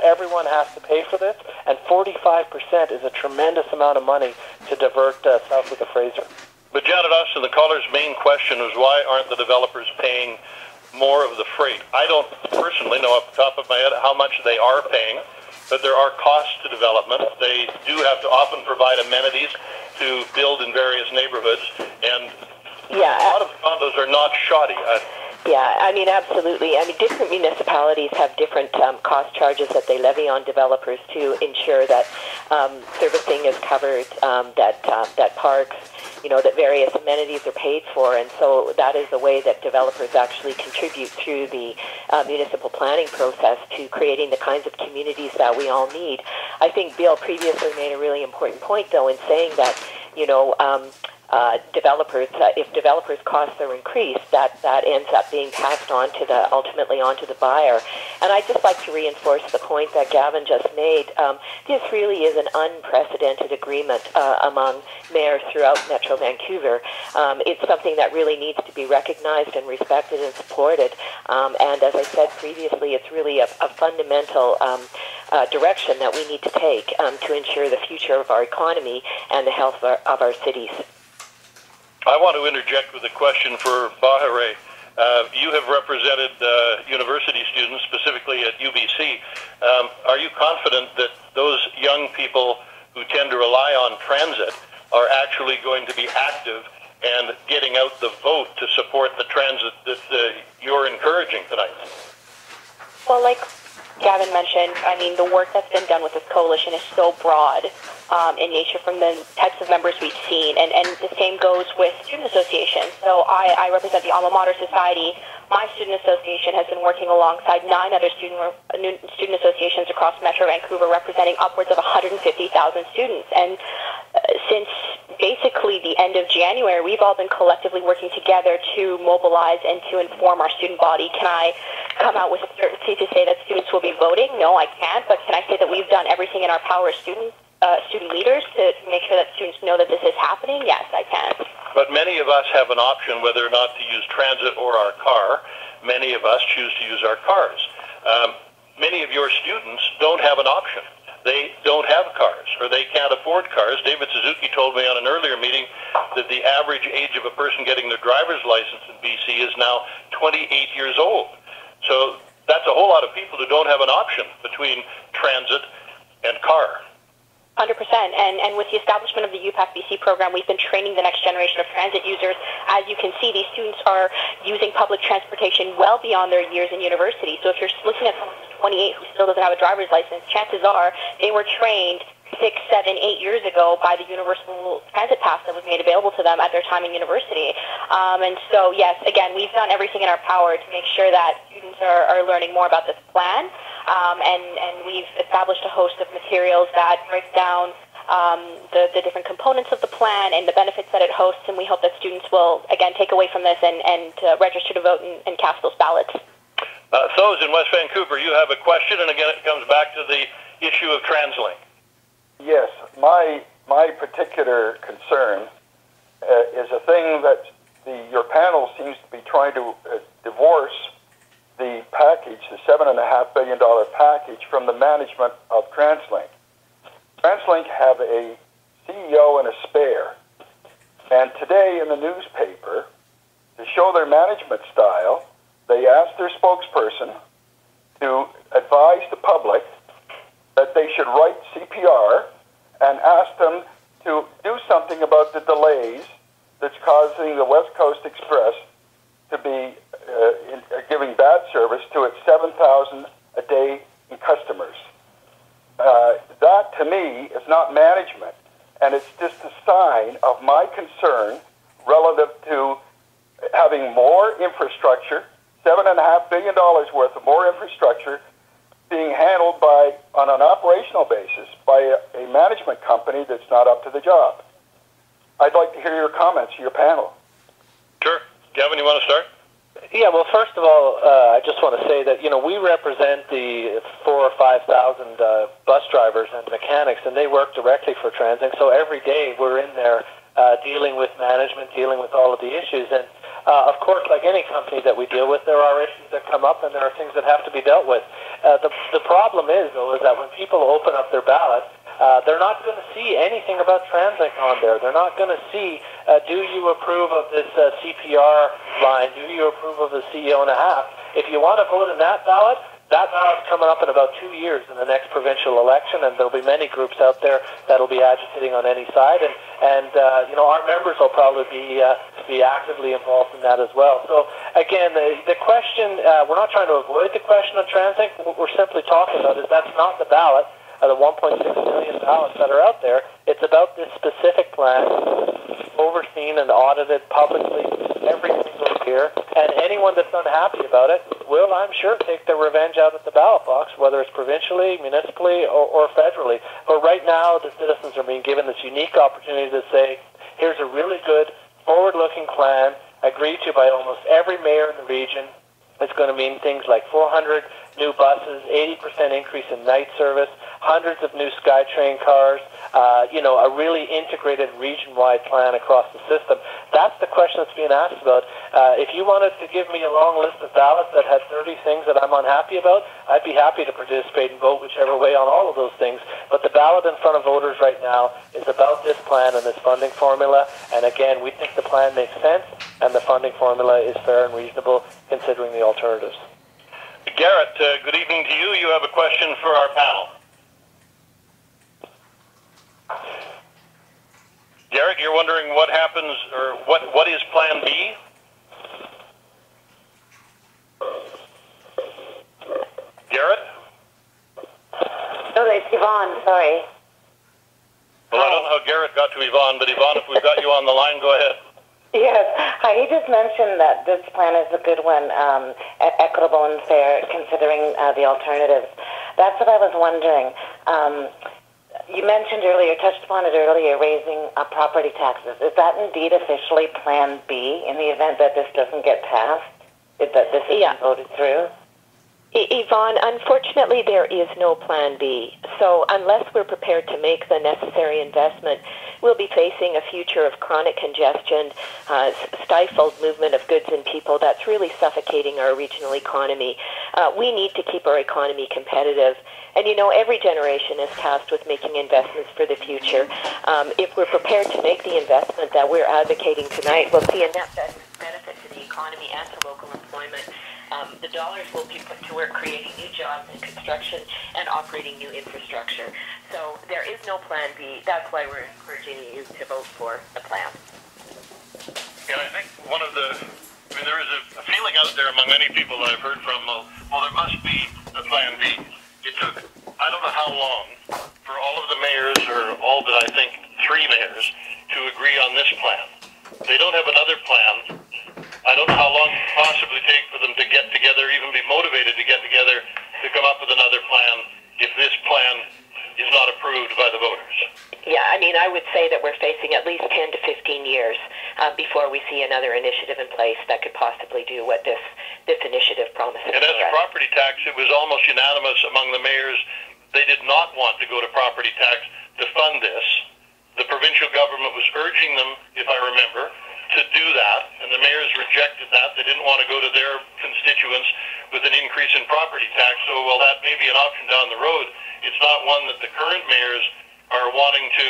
everyone has to pay for this, and 45% is a tremendous amount of money to divert south of the Fraser. But Janet Austin, the caller's main question was why aren't the developers paying more of the freight? I don't personally know off the top of my head how much they are paying, but there are costs to development. They do have to often provide amenities to build in various neighborhoods, and a lot of condos are not shoddy. Yeah, I mean, absolutely. I mean, different municipalities have different cost charges that they levy on developers to ensure that servicing is covered, that parks, that various amenities are paid for. And so that is the way that developers actually contribute through the municipal planning process to creating the kinds of communities that we all need. I think Bill previously made a really important point, though, in saying that, if developers' costs are increased, that ends up being passed on to ultimately onto the buyer. And I'd just like to reinforce the point that Gavin just made. This really is an unprecedented agreement among mayors throughout Metro Vancouver. It's something that really needs to be recognized and respected and supported. And as I said previously, it's really a fundamental direction that we need to take to ensure the future of our economy and the health of our cities. I want to interject with a question for Bahare. You have represented university students, specifically at UBC. Are you confident that those young people who tend to rely on transit are actually going to be active and getting out the vote to support the transit that you're encouraging tonight? Well, like Gavin mentioned, I mean, the work that's been done with this coalition is so broad in nature from the types of members we've seen, and the same goes with student associations. So I represent the Alma Mater Society. My student association has been working alongside 9 other student associations across Metro Vancouver, representing upwards of 150,000 students. And since basically the end of January, we've all been collectively working together to mobilize and to inform our student body. Can I come out with certainty to say that students will be voting? No, I can't. But can I say that we've done everything in our power as student leaders to make sure that students know that this is happening? Yes, I can. But many of us have an option whether or not to use transit or our car. Many of us choose to use our cars. Many of your students don't have an option. They don't have cars. or they can't afford cars. David Suzuki told me on an earlier meeting that the average age of a person getting their driver's license in BC is now 28 years old. So that's a whole lot of people who don't have an option between transit and car. 100%. And with the establishment of the UPass BC program, we've been training the next generation of transit users. As you can see, these students are using public transportation well beyond their years in university. So if you're looking at someone who's 28 who still doesn't have a driver's license, chances are they were trained 6, 7, 8 years ago by the universal transit pass that was made available to them at their time in university. And so, yes, again, we've done everything in our power to make sure that students are learning more about this plan. And we've established a host of materials that break down the different components of the plan and the benefits that it hosts, and we hope that students will, again, take away from this and register to vote and cast those ballots. Those in West Vancouver, you have a question, and again, it comes back to the issue of TransLink. Yes, my particular concern is a thing that your panel seems to be trying to divorce the package, the $7.5 billion package, from the management of TransLink. TransLink have a CEO and a spare. And today in the newspaper, to show their management style, they asked their spokesperson to advise the public that they should write CPR and ask them to do something about the delays that's causing the West Coast Express to be giving bad service to its 7,000 a day in customers. That, to me, is not management, and it's just a sign of my concern relative to having more infrastructure, $7.5 billion worth of more infrastructure being handled on an operational basis by a management company that's not up to the job. I'd like to hear your comments, your panel. Sure. Gavin, you want to start? Yeah, well, first of all, I just want to say that, we represent the 4,000 or 5,000 bus drivers and mechanics, and they work directly for TransLink. So every day we're in there dealing with management, dealing with all of the issues. And, of course, like any company that we deal with, there are issues that come up and there are things that have to be dealt with. The problem is, though, is that when people open up their ballot, they're not going to see anything about TransLink on there. They're not going to see, do you approve of this CPR line? Do you approve of the CEO and a half? If you want to vote in that ballot's coming up in about 2 years in the next provincial election, and there'll be many groups out there that'll be agitating on any side, and our members will probably be actively involved in that as well. So again, the question, we're not trying to avoid the question on TransLink. What we're simply talking about is that's not the ballot. The 1.6 million ballots that are out there, it's about this specific plan, overseen and audited publicly every single year, and anyone that's unhappy about it will, I'm sure, take their revenge out at the ballot box, whether it's provincially, municipally, or federally. But right now, the citizens are being given this unique opportunity to say, here's a really good, forward-looking plan, agreed to by almost every mayor in the region. It's going to mean things like 400 new buses, 80% increase in night service, hundreds of new SkyTrain cars, a really integrated region-wide plan across the system. That's the question that's being asked about. If you wanted to give me a long list of ballots that had 30 things that I'm unhappy about, I'd be happy to participate and vote whichever way on all of those things. But the ballot in front of voters right now is about this plan and this funding formula. And again, we think the plan makes sense and the funding formula is fair and reasonable considering the alternatives. Garrett, good evening to you. You have a question for our panel. Garrett, you're wondering what happens, or what is Plan B? Garrett? No, it's Yvonne, sorry. Well, I don't know how Garrett got to Yvonne, but Yvonne, if we've got you on the line, go ahead. Yes. Hi, he just mentioned that this plan is a good one, equitable and fair, considering the alternatives. That's what I was wondering. You mentioned earlier, touched upon it earlier, raising property taxes. Is that indeed officially Plan B in the event that this doesn't get passed, that this isn't voted through? Yvonne, unfortunately, there is no plan B. So unless we're prepared to make the necessary investment, we'll be facing a future of chronic congestion, stifled movement of goods and people that's really suffocating our regional economy. We need to keep our economy competitive. And you know, every generation is tasked with making investments for the future. If we're prepared to make the investment that we're advocating tonight, we'll see a net benefit to the economy and to local employment. The dollars will be put to work creating new jobs in construction and operating new infrastructure. So there is no plan B. That's why we're encouraging you to vote for the plan. Yeah, I think there is a feeling out there among many people that I've heard from, well, there must be a plan B. It took, I don't know how long, for all of the mayors, or all but I think 3 mayors, to agree on this plan. They don't have another plan. I don't know how long it could possibly take for them to get together, even be motivated to get together to come up with another plan if this plan is not approved by the voters. Yeah, I mean, I would say that we're facing at least 10 to 15 years before we see another initiative in place that could possibly do what this initiative promises. And as a property tax, it was almost unanimous among the mayors. They did not want to go to property tax to fund this. The provincial government was urging them, if I remember, to do that, and the mayors rejected that. They didn't want to go to their constituents with an increase in property tax, so while that may be an option down the road, it's not one that the current mayors are wanting to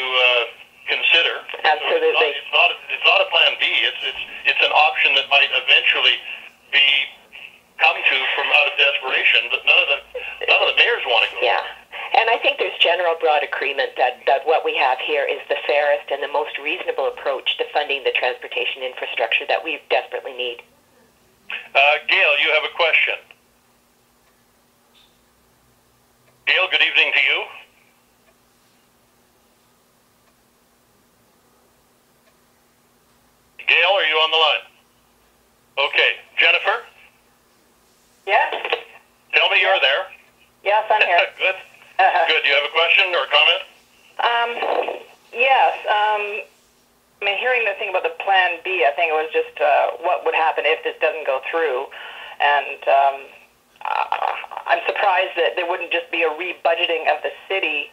consider. Absolutely. So it's not a plan B. It's an option that might eventually be come to from out of desperation, but none of the mayors want to go. Yeah. And I think there's general broad agreement that what we have here is the fairest and the most reasonable approach to funding the transportation infrastructure that we desperately need. Gail, you have a question. Gail, good evening to you. Gail, are you on the line? Okay. Jennifer? Yes? Tell me you're there. Yes, I'm here. Good. Good. Do you have a question or a comment? Yes. I mean, hearing the thing about the Plan B, I think it was just what would happen if this doesn't go through. And I'm surprised that there wouldn't just be a rebudgeting of the city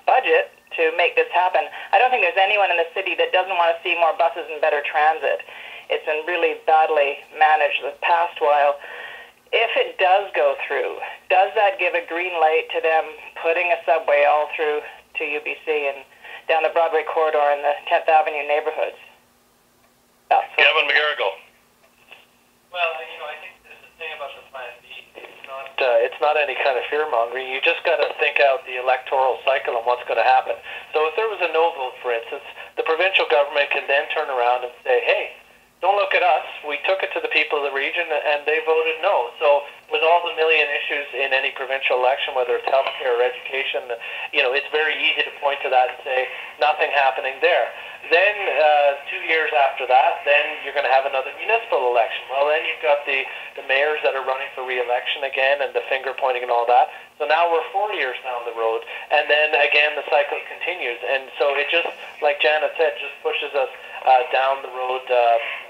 budget to make this happen. I don't think there's anyone in the city that doesn't want to see more buses and better transit. It's been really badly managed the past while. If it does go through, does that give a green light to them putting a subway all through to UBC and down the Broadway corridor in the 10th Avenue neighborhoods? Gavin McGarrigle. Well, I think there's a thing about the Plan B. It's not any kind of fear-mongering. You just got to think out the electoral cycle and what's going to happen. So if there was a no vote, for instance, the provincial government can then turn around and say, hey, don't look at us. We took it to the people of the region, and they voted no. So with all the million issues in any provincial election, whether it's healthcare or education, it's very easy to point to that and say nothing happening there. Then 2 years after that, then you're going to have another municipal election. Well, then you've got the mayors that are running for re-election again, and the finger pointing and all that. So now we're 4 years down the road, and then again the cycle continues. And so it just, like Janet said, just pushes us down the road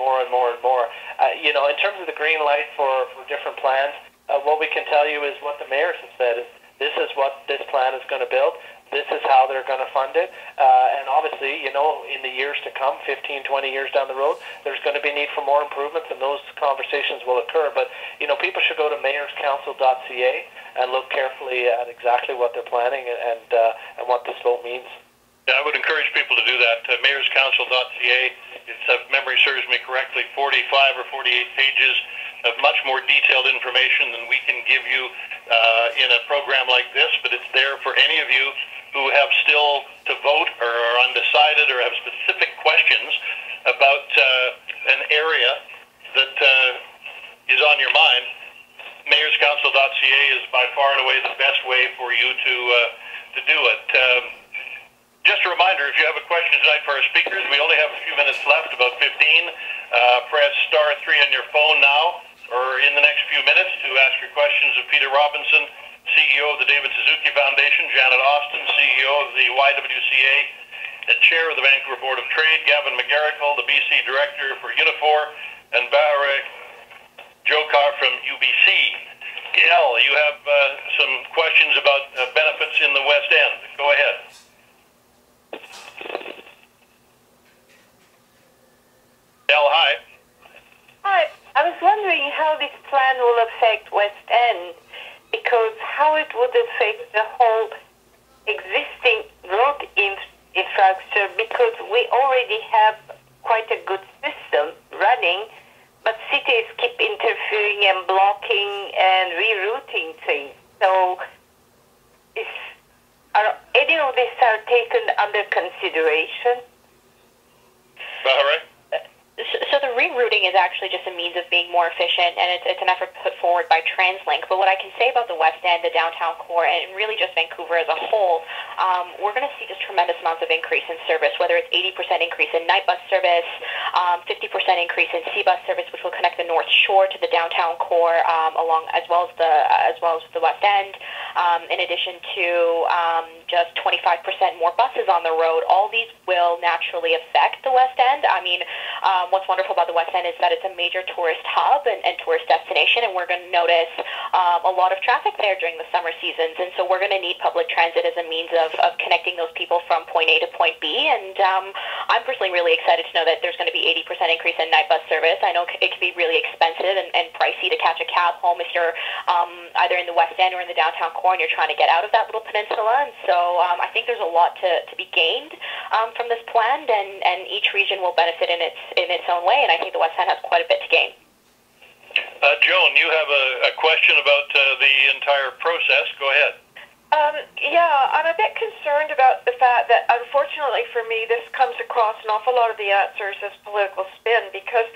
more and more and more. In terms of the green light for different plans, what we can tell you is what the mayors have said is this is what this plan is going to build. This is how they're going to fund it. And obviously, in the years to come, 15, 20 years down the road, there's going to be need for more improvements, and those conversations will occur. But, people should go to mayorscouncil.ca and look carefully at exactly what they're planning and what this vote means. Yeah, I would encourage people to do that. Mayorscouncil.ca, it's, if memory serves me correctly, 45 or 48 pages of much more detailed information than we can give you in a program like this, but it's there for any of you who have still to vote or are undecided or have specific questions about an area that is on your mind. Mayorscouncil.ca is by far and away the best way for you to do it. Just a reminder, if you have a question tonight for our speakers, we only have a few minutes left, about 15. Press *3 on your phone now, or in the next few minutes, to ask your questions of Peter Robinson, CEO of the David Suzuki Foundation, Janet Austin, CEO of the YWCA, and Chair of the Vancouver Board of Trade, Gavin McGarrigle, the BC Director for Unifor, and Barry Jokar from UBC. Gail, you have some questions about benefits in the West End. Go ahead. Gail, hi. Hi. I was wondering how this plan will affect West End, because how it would affect the whole existing road infrastructure, because we already have quite a good system running, but cities keep interfering and blocking and rerouting things. So are any of these are taken under consideration? Valerie? So the rerouting is actually just a means of being more efficient, and it's an effort put forward by TransLink. But what I can say about the West End, the downtown core, and really just Vancouver as a whole, we're going to see just tremendous amounts of increase in service, whether it's 80% increase in night bus service, 50% increase in C-bus service, which will connect the North Shore to the downtown core, along as well as the West End. In addition to just 25% more buses on the road, all these will naturally affect the West End. I mean, what's wonderful about the West End is that it's a major tourist hub and tourist destination, and we're going to notice a lot of traffic there during the summer seasons. And so we're going to need public transit as a means of connecting those people from point A to point B. And I'm personally really excited to know that there's going to be 80% increase in night bus service. I know it can be really expensive and pricey to catch a cab home if you're either in the West End or in the downtown core and you're trying to get out of that little peninsula. And so I think there's a lot to be gained from this plan, and each region will benefit in its own way, and I think the West End has quite a bit to gain. Joan, you have a question about the entire process. Go ahead. Yeah, I'm a bit concerned about the fact that, unfortunately for me, this comes across an awful lot of the answers as political spin, because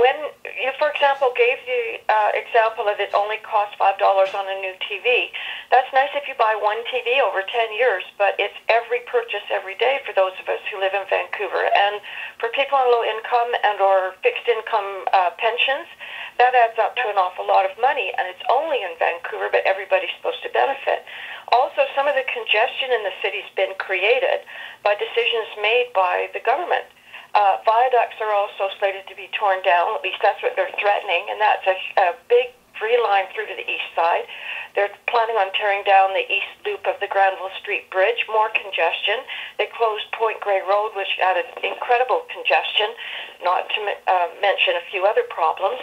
when you, for example, gave the example of it only costs $5 on a new TV, that's nice if you buy one TV over 10 years, but it's every purchase every day for those of us who live in Vancouver. And for people on low income and or fixed income pensions, that adds up to an awful lot of money, and it's only in Vancouver, but everybody's supposed to benefit. Also, some of the congestion in the city's been created by decisions made by the government. Viaducts are also slated to be torn down, at least that's what they're threatening, and that's a big free line through to the east side. They're planning on tearing down the east loop of the Granville Street Bridge, more congestion. They closed Point Grey Road, which added incredible congestion, not to mention a few other problems.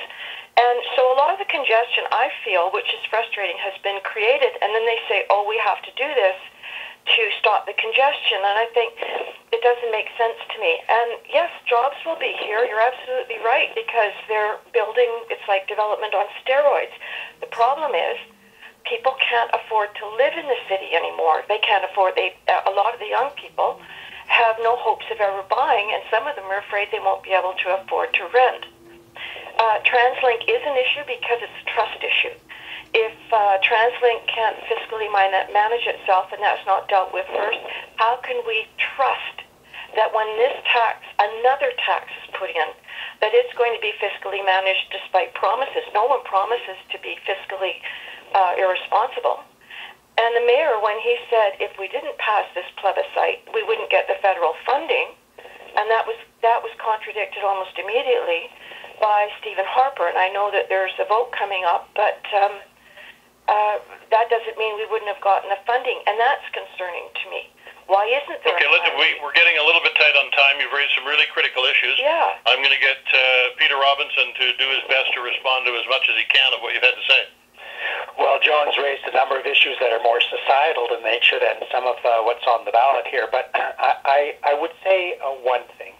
And so a lot of the congestion, I feel, which is frustrating, has been created, and then they say, oh, we have to do this to stop the congestion, and I think it doesn't make sense to me. And yes, jobs will be here, you're absolutely right, because they're building, it's like development on steroids. The problem is, people can't afford to live in the city anymore. They can't afford, a lot of the young people have no hopes of ever buying, and some of them are afraid they won't be able to afford to rent. TransLink is an issue because it's a trust issue. If TransLink can't fiscally manage itself, and that's not dealt with first, how can we trust that when this tax, another tax is put in, that it's going to be fiscally managed despite promises? No one promises to be fiscally irresponsible. And the mayor, when he said if we didn't pass this plebiscite, we wouldn't get the federal funding, and that was contradicted almost immediately by Stephen Harper. And I know that there's a vote coming up, but that doesn't mean we wouldn't have gotten the funding, and that's concerning to me. Why isn't there? Okay, we're getting a little bit tight on time. You've raised some really critical issues. Yeah. I'm going to get Peter Robinson to do his best to respond to as much as he can of what you've had to say. Well, John's raised a number of issues that are more societal in nature than some of what's on the ballot here, but I would say one thing.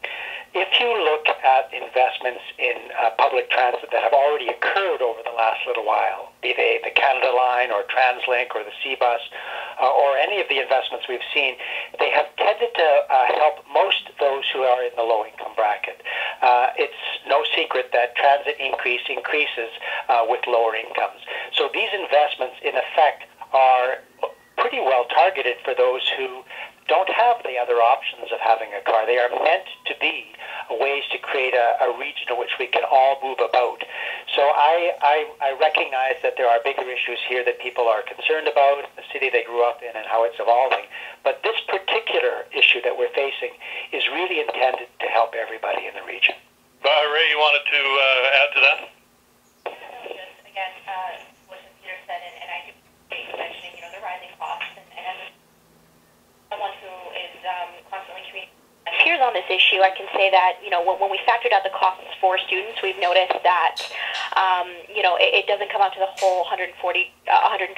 If you look at investments in public transit that have already occurred over the last little while, be they the Canada Line or TransLink or the C-Bus or any of the investments we've seen, they have tended to help most those who are in the low-income bracket. It's no secret that transit increases with lower incomes. So these investments, in effect, are pretty well targeted for those who don't have the other options of having a car. They are meant to be ways to create a region in which we can all move about. So I recognize that there are bigger issues here that people are concerned about, the city they grew up in and how it's evolving. But this particular issue that we're facing is really intended to help everybody in the region. Ray, you wanted to add to that? Again, what Peter said this issue, I can say that, when we factored out the costs for students, we've noticed that, it doesn't come out to the whole $124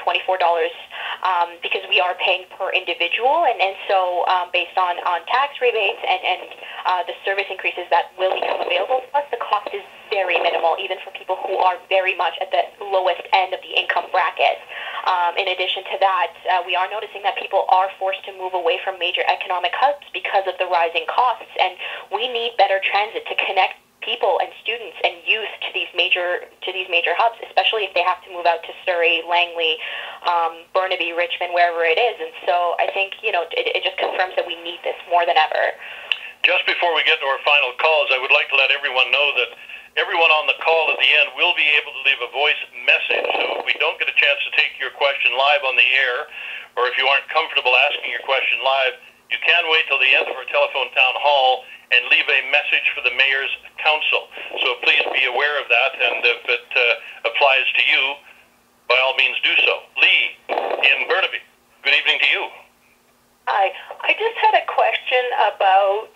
because we are paying per individual. And so based on tax rebates and the service increases that will become available to us, the cost is very minimal, even for people who are very much at the lowest end of the income bracket. In addition to that, we are noticing that people are forced to move away from major economic hubs because of the rising costs, and we need better transit to connect people and students and youth to these major hubs, especially if they have to move out to Surrey, Langley, Burnaby, Richmond, wherever it is. And so I think it just confirms that we need this more than ever. Just before we get to our final calls, I would like to let everyone know that everyone on the call at the end will be able to leave a voice message. So if we don't get a chance to take your question live on the air, or if you aren't comfortable asking your question live, you can wait till the end of our telephone town hall and leave a message for the Mayor's Council. So please be aware of that, and if it applies to you, by all means do so. Lee in Burnaby, good evening to you. Hi. I just had a question about,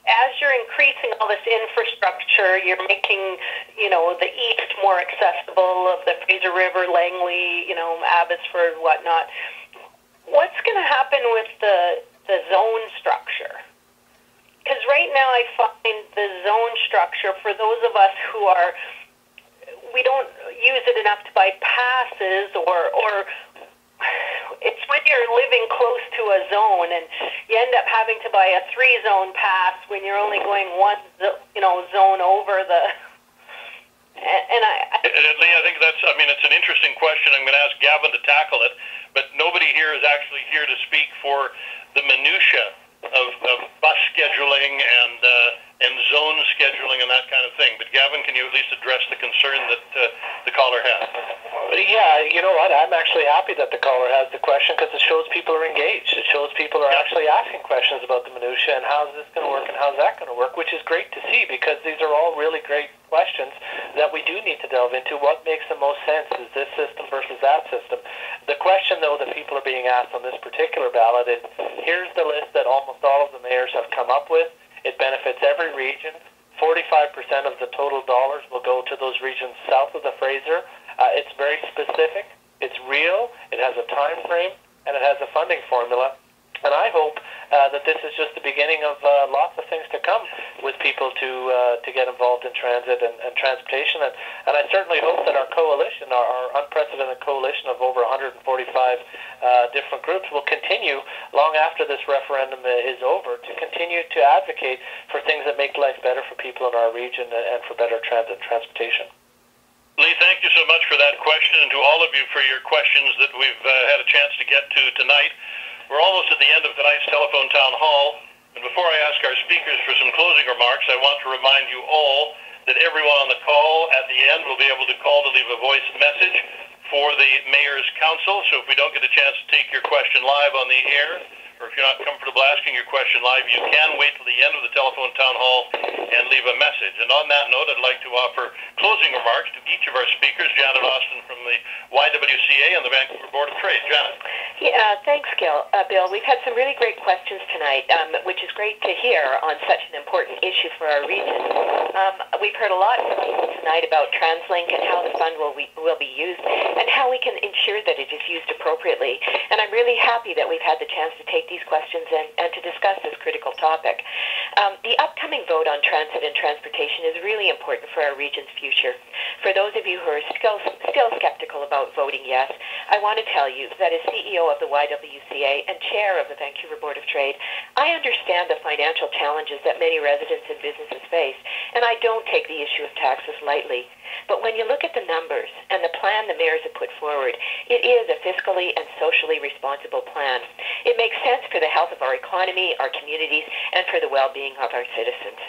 as you're increasing all this infrastructure, you're making, the east more accessible of the Fraser River, Langley, Abbotsford, whatnot. What's going to happen with the zone structure? Because right now I find the zone structure, for those of us who we don't use it enough to buy passes, or it's when you're living close to a zone and you end up having to buy a 3-zone pass when you're only going one, zone over the. Lee, I think it's an interesting question. I'm going to ask Gavin to tackle it, but nobody here is actually here to speak for the minutia of bus scheduling and zone scheduling and that kind of thing. But Gavin, can you at least address the concern that the caller has? Yeah, you know what? I'm actually happy that the caller has the question, because it shows people are engaged. It shows people are actually asking questions about the minutia and how's this going to work and how's that going to work, which is great to see, because these are all really great questions that we do need to delve into. What makes the most sense? Is this system versus that system? The question, though, that people are being asked on this particular ballot is, here's the list that almost all of the mayors have come up with. It benefits every region. 45% of the total dollars will go to those regions south of the Fraser. It's very specific. It's real. It has a time frame, and it has a funding formula. And I hope that this is just the beginning of lots of things to come with people to get involved in transit and transportation. And I certainly hope that our coalition, our unprecedented coalition of over 145 different groups, will continue long after this referendum is over to continue to advocate for things that make life better for people in our region and for better transit and transportation. Lee, thank you so much for that question, and to all of you for your questions that we've had a chance to get to tonight. We're almost at the end of tonight's telephone town hall, and before I ask our speakers for some closing remarks, I want to remind you all that everyone on the call at the end will be able to call to leave a voice message for the Mayor's Council. So if we don't get a chance to take your question live on the air, or if you're not comfortable asking your question live, you can wait till the end of the telephone town hall and leave a message. And on that note, I'd like to offer closing remarks to each of our speakers. Janet Austin from the YWCA and the Vancouver Board of Trade. Janet. Yeah, thanks, Bill. We've had some really great questions tonight, which is great to hear on such an important issue for our region. We've heard a lot from people tonight about TransLink and how the fund will be used and how we can ensure that it is used appropriately. And I'm really happy that we've had the chance to take these questions and to discuss this critical topic. The upcoming vote on transit and transportation is really important for our region's future. For those of you who are still skeptical about voting yes, I want to tell you that as CEO of the YWCA and chair of the Vancouver Board of Trade, I understand the financial challenges that many residents and businesses face, and I don't take the issue of taxes lightly. But when you look at the numbers and the plan the mayors have put forward, it is a fiscally and socially responsible plan. It makes sense for the health of our economy, our communities, and for the well-being of our citizens.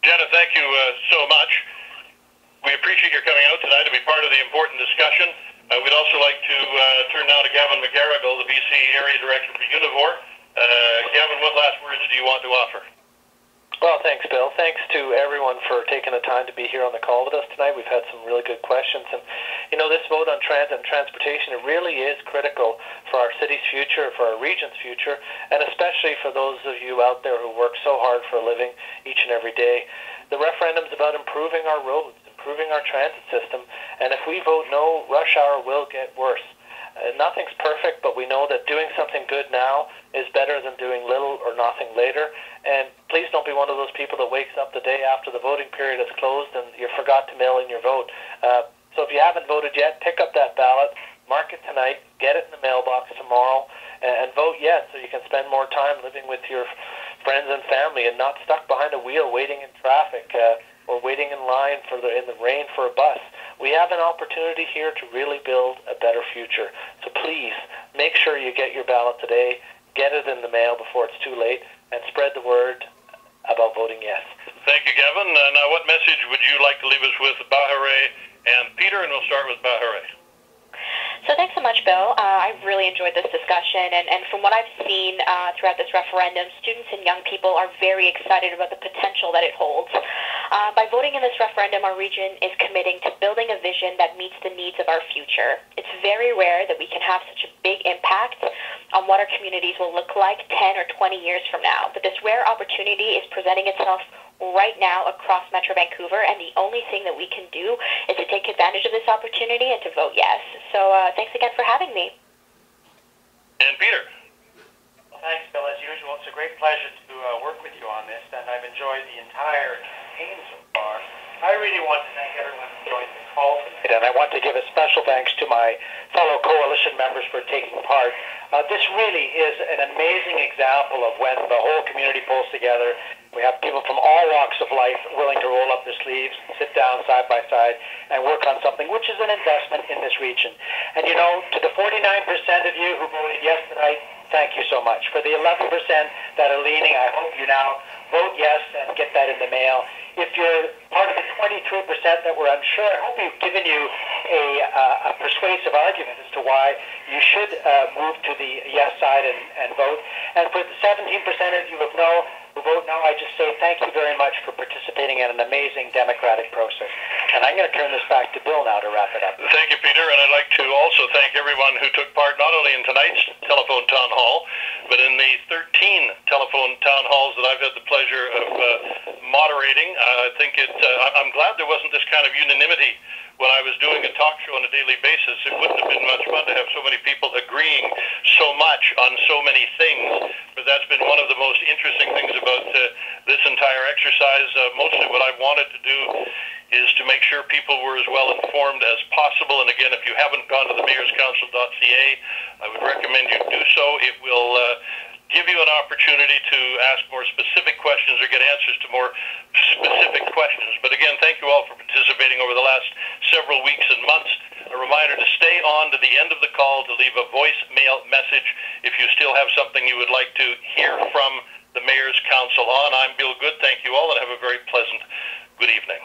Jenna, thank you so much. We appreciate your coming out tonight to be part of the important discussion. We'd also like to turn now to Gavin McGarrigle, the BC Area Director for Univore. Gavin, what last words do you want to offer? Well, thanks, Bill. Thanks to everyone for taking the time to be here on the call with us tonight. We've had some really good questions. And, you know, this vote on transit and transportation, it really is critical for our city's future, for our region's future, and especially for those of you out there who work so hard for a living each and every day. The referendum's about improving our roads, improving our transit system, and if we vote no, rush hour will get worse. Nothing's perfect, but we know that doing something good now is better than doing little or nothing later. And please don't be one of those people that wakes up the day after the voting period is closed and you forgot to mail in your vote. So if you haven't voted yet, pick up that ballot, mark it tonight, get it in the mailbox tomorrow, and vote yes so you can spend more time living with your friends and family and not stuck behind a wheel waiting in traffic or waiting in line in the rain for a bus. We have an opportunity here to really build a better future. So please, make sure you get your ballot today, get it in the mail before it's too late, and spread the word about voting yes. Thank you, Gavin. Now, what message would you like to leave us with, Bahare and Peter? And we'll start with Bahare. So thanks so much, Bill. I really enjoyed this discussion, and from what I've seen throughout this referendum, students and young people are very excited about the potential that it holds. By voting in this referendum, our region is committing to building a vision that meets the needs of our future. It's very rare that we can have such a big impact on what our communities will look like 10 or 20 years from now, but this rare opportunity is presenting itself right now across Metro Vancouver, and the only thing that we can do is to take advantage of this opportunity and to vote yes. So thanks again for having me. And Peter. Well, thanks, Bill. As usual, it's a great pleasure to work with you on this, and I've enjoyed the entire campaign so far. I really want to thank everyone who joined the call tonight. And I want to give a special thanks to my fellow coalition members for taking part. This really is an amazing example of when the whole community pulls together. We have people from all walks of life willing to roll up their sleeves, sit down side by side, and work on something which is an investment in this region. And you know, to the 49% of you who voted yes tonight, thank you so much. For the 11% that are leaning, I hope you now vote yes and get that in the mail. If you're part of the 23% that were unsure, I hope we've given you a persuasive argument as to why you should move to the yes side and vote. And for the 17% of you who vote no, I just say thank you very much for participating in an amazing democratic process. And I'm going to turn this back to Bill now to wrap it up. Thank you, Peter. And I'd like to also thank everyone who took part not only in tonight's telephone town hall, but in the 13 telephone town halls that I've had the pleasure of moderating. I think I'm glad there wasn't this kind of unanimity when I was doing a talk show on a daily basis. It wouldn't have been much fun to have so many people agreeing so much on so many things, but that's been one of the most interesting things about this entire exercise. Mostly what I wanted to do is to make sure people were as well informed as possible. And again, if you haven't gone to the mayorscouncil.ca, I would recommend you do so. It will give you an opportunity to ask more specific questions or get answers to more specific questions. But again, thank you all for participating over the last several weeks and months. A reminder to stay on to the end of the call to leave a voicemail message if you still have something you would like to hear from the Mayor's Council on. I'm Bill Good. Thank you all and have a very pleasant good evening.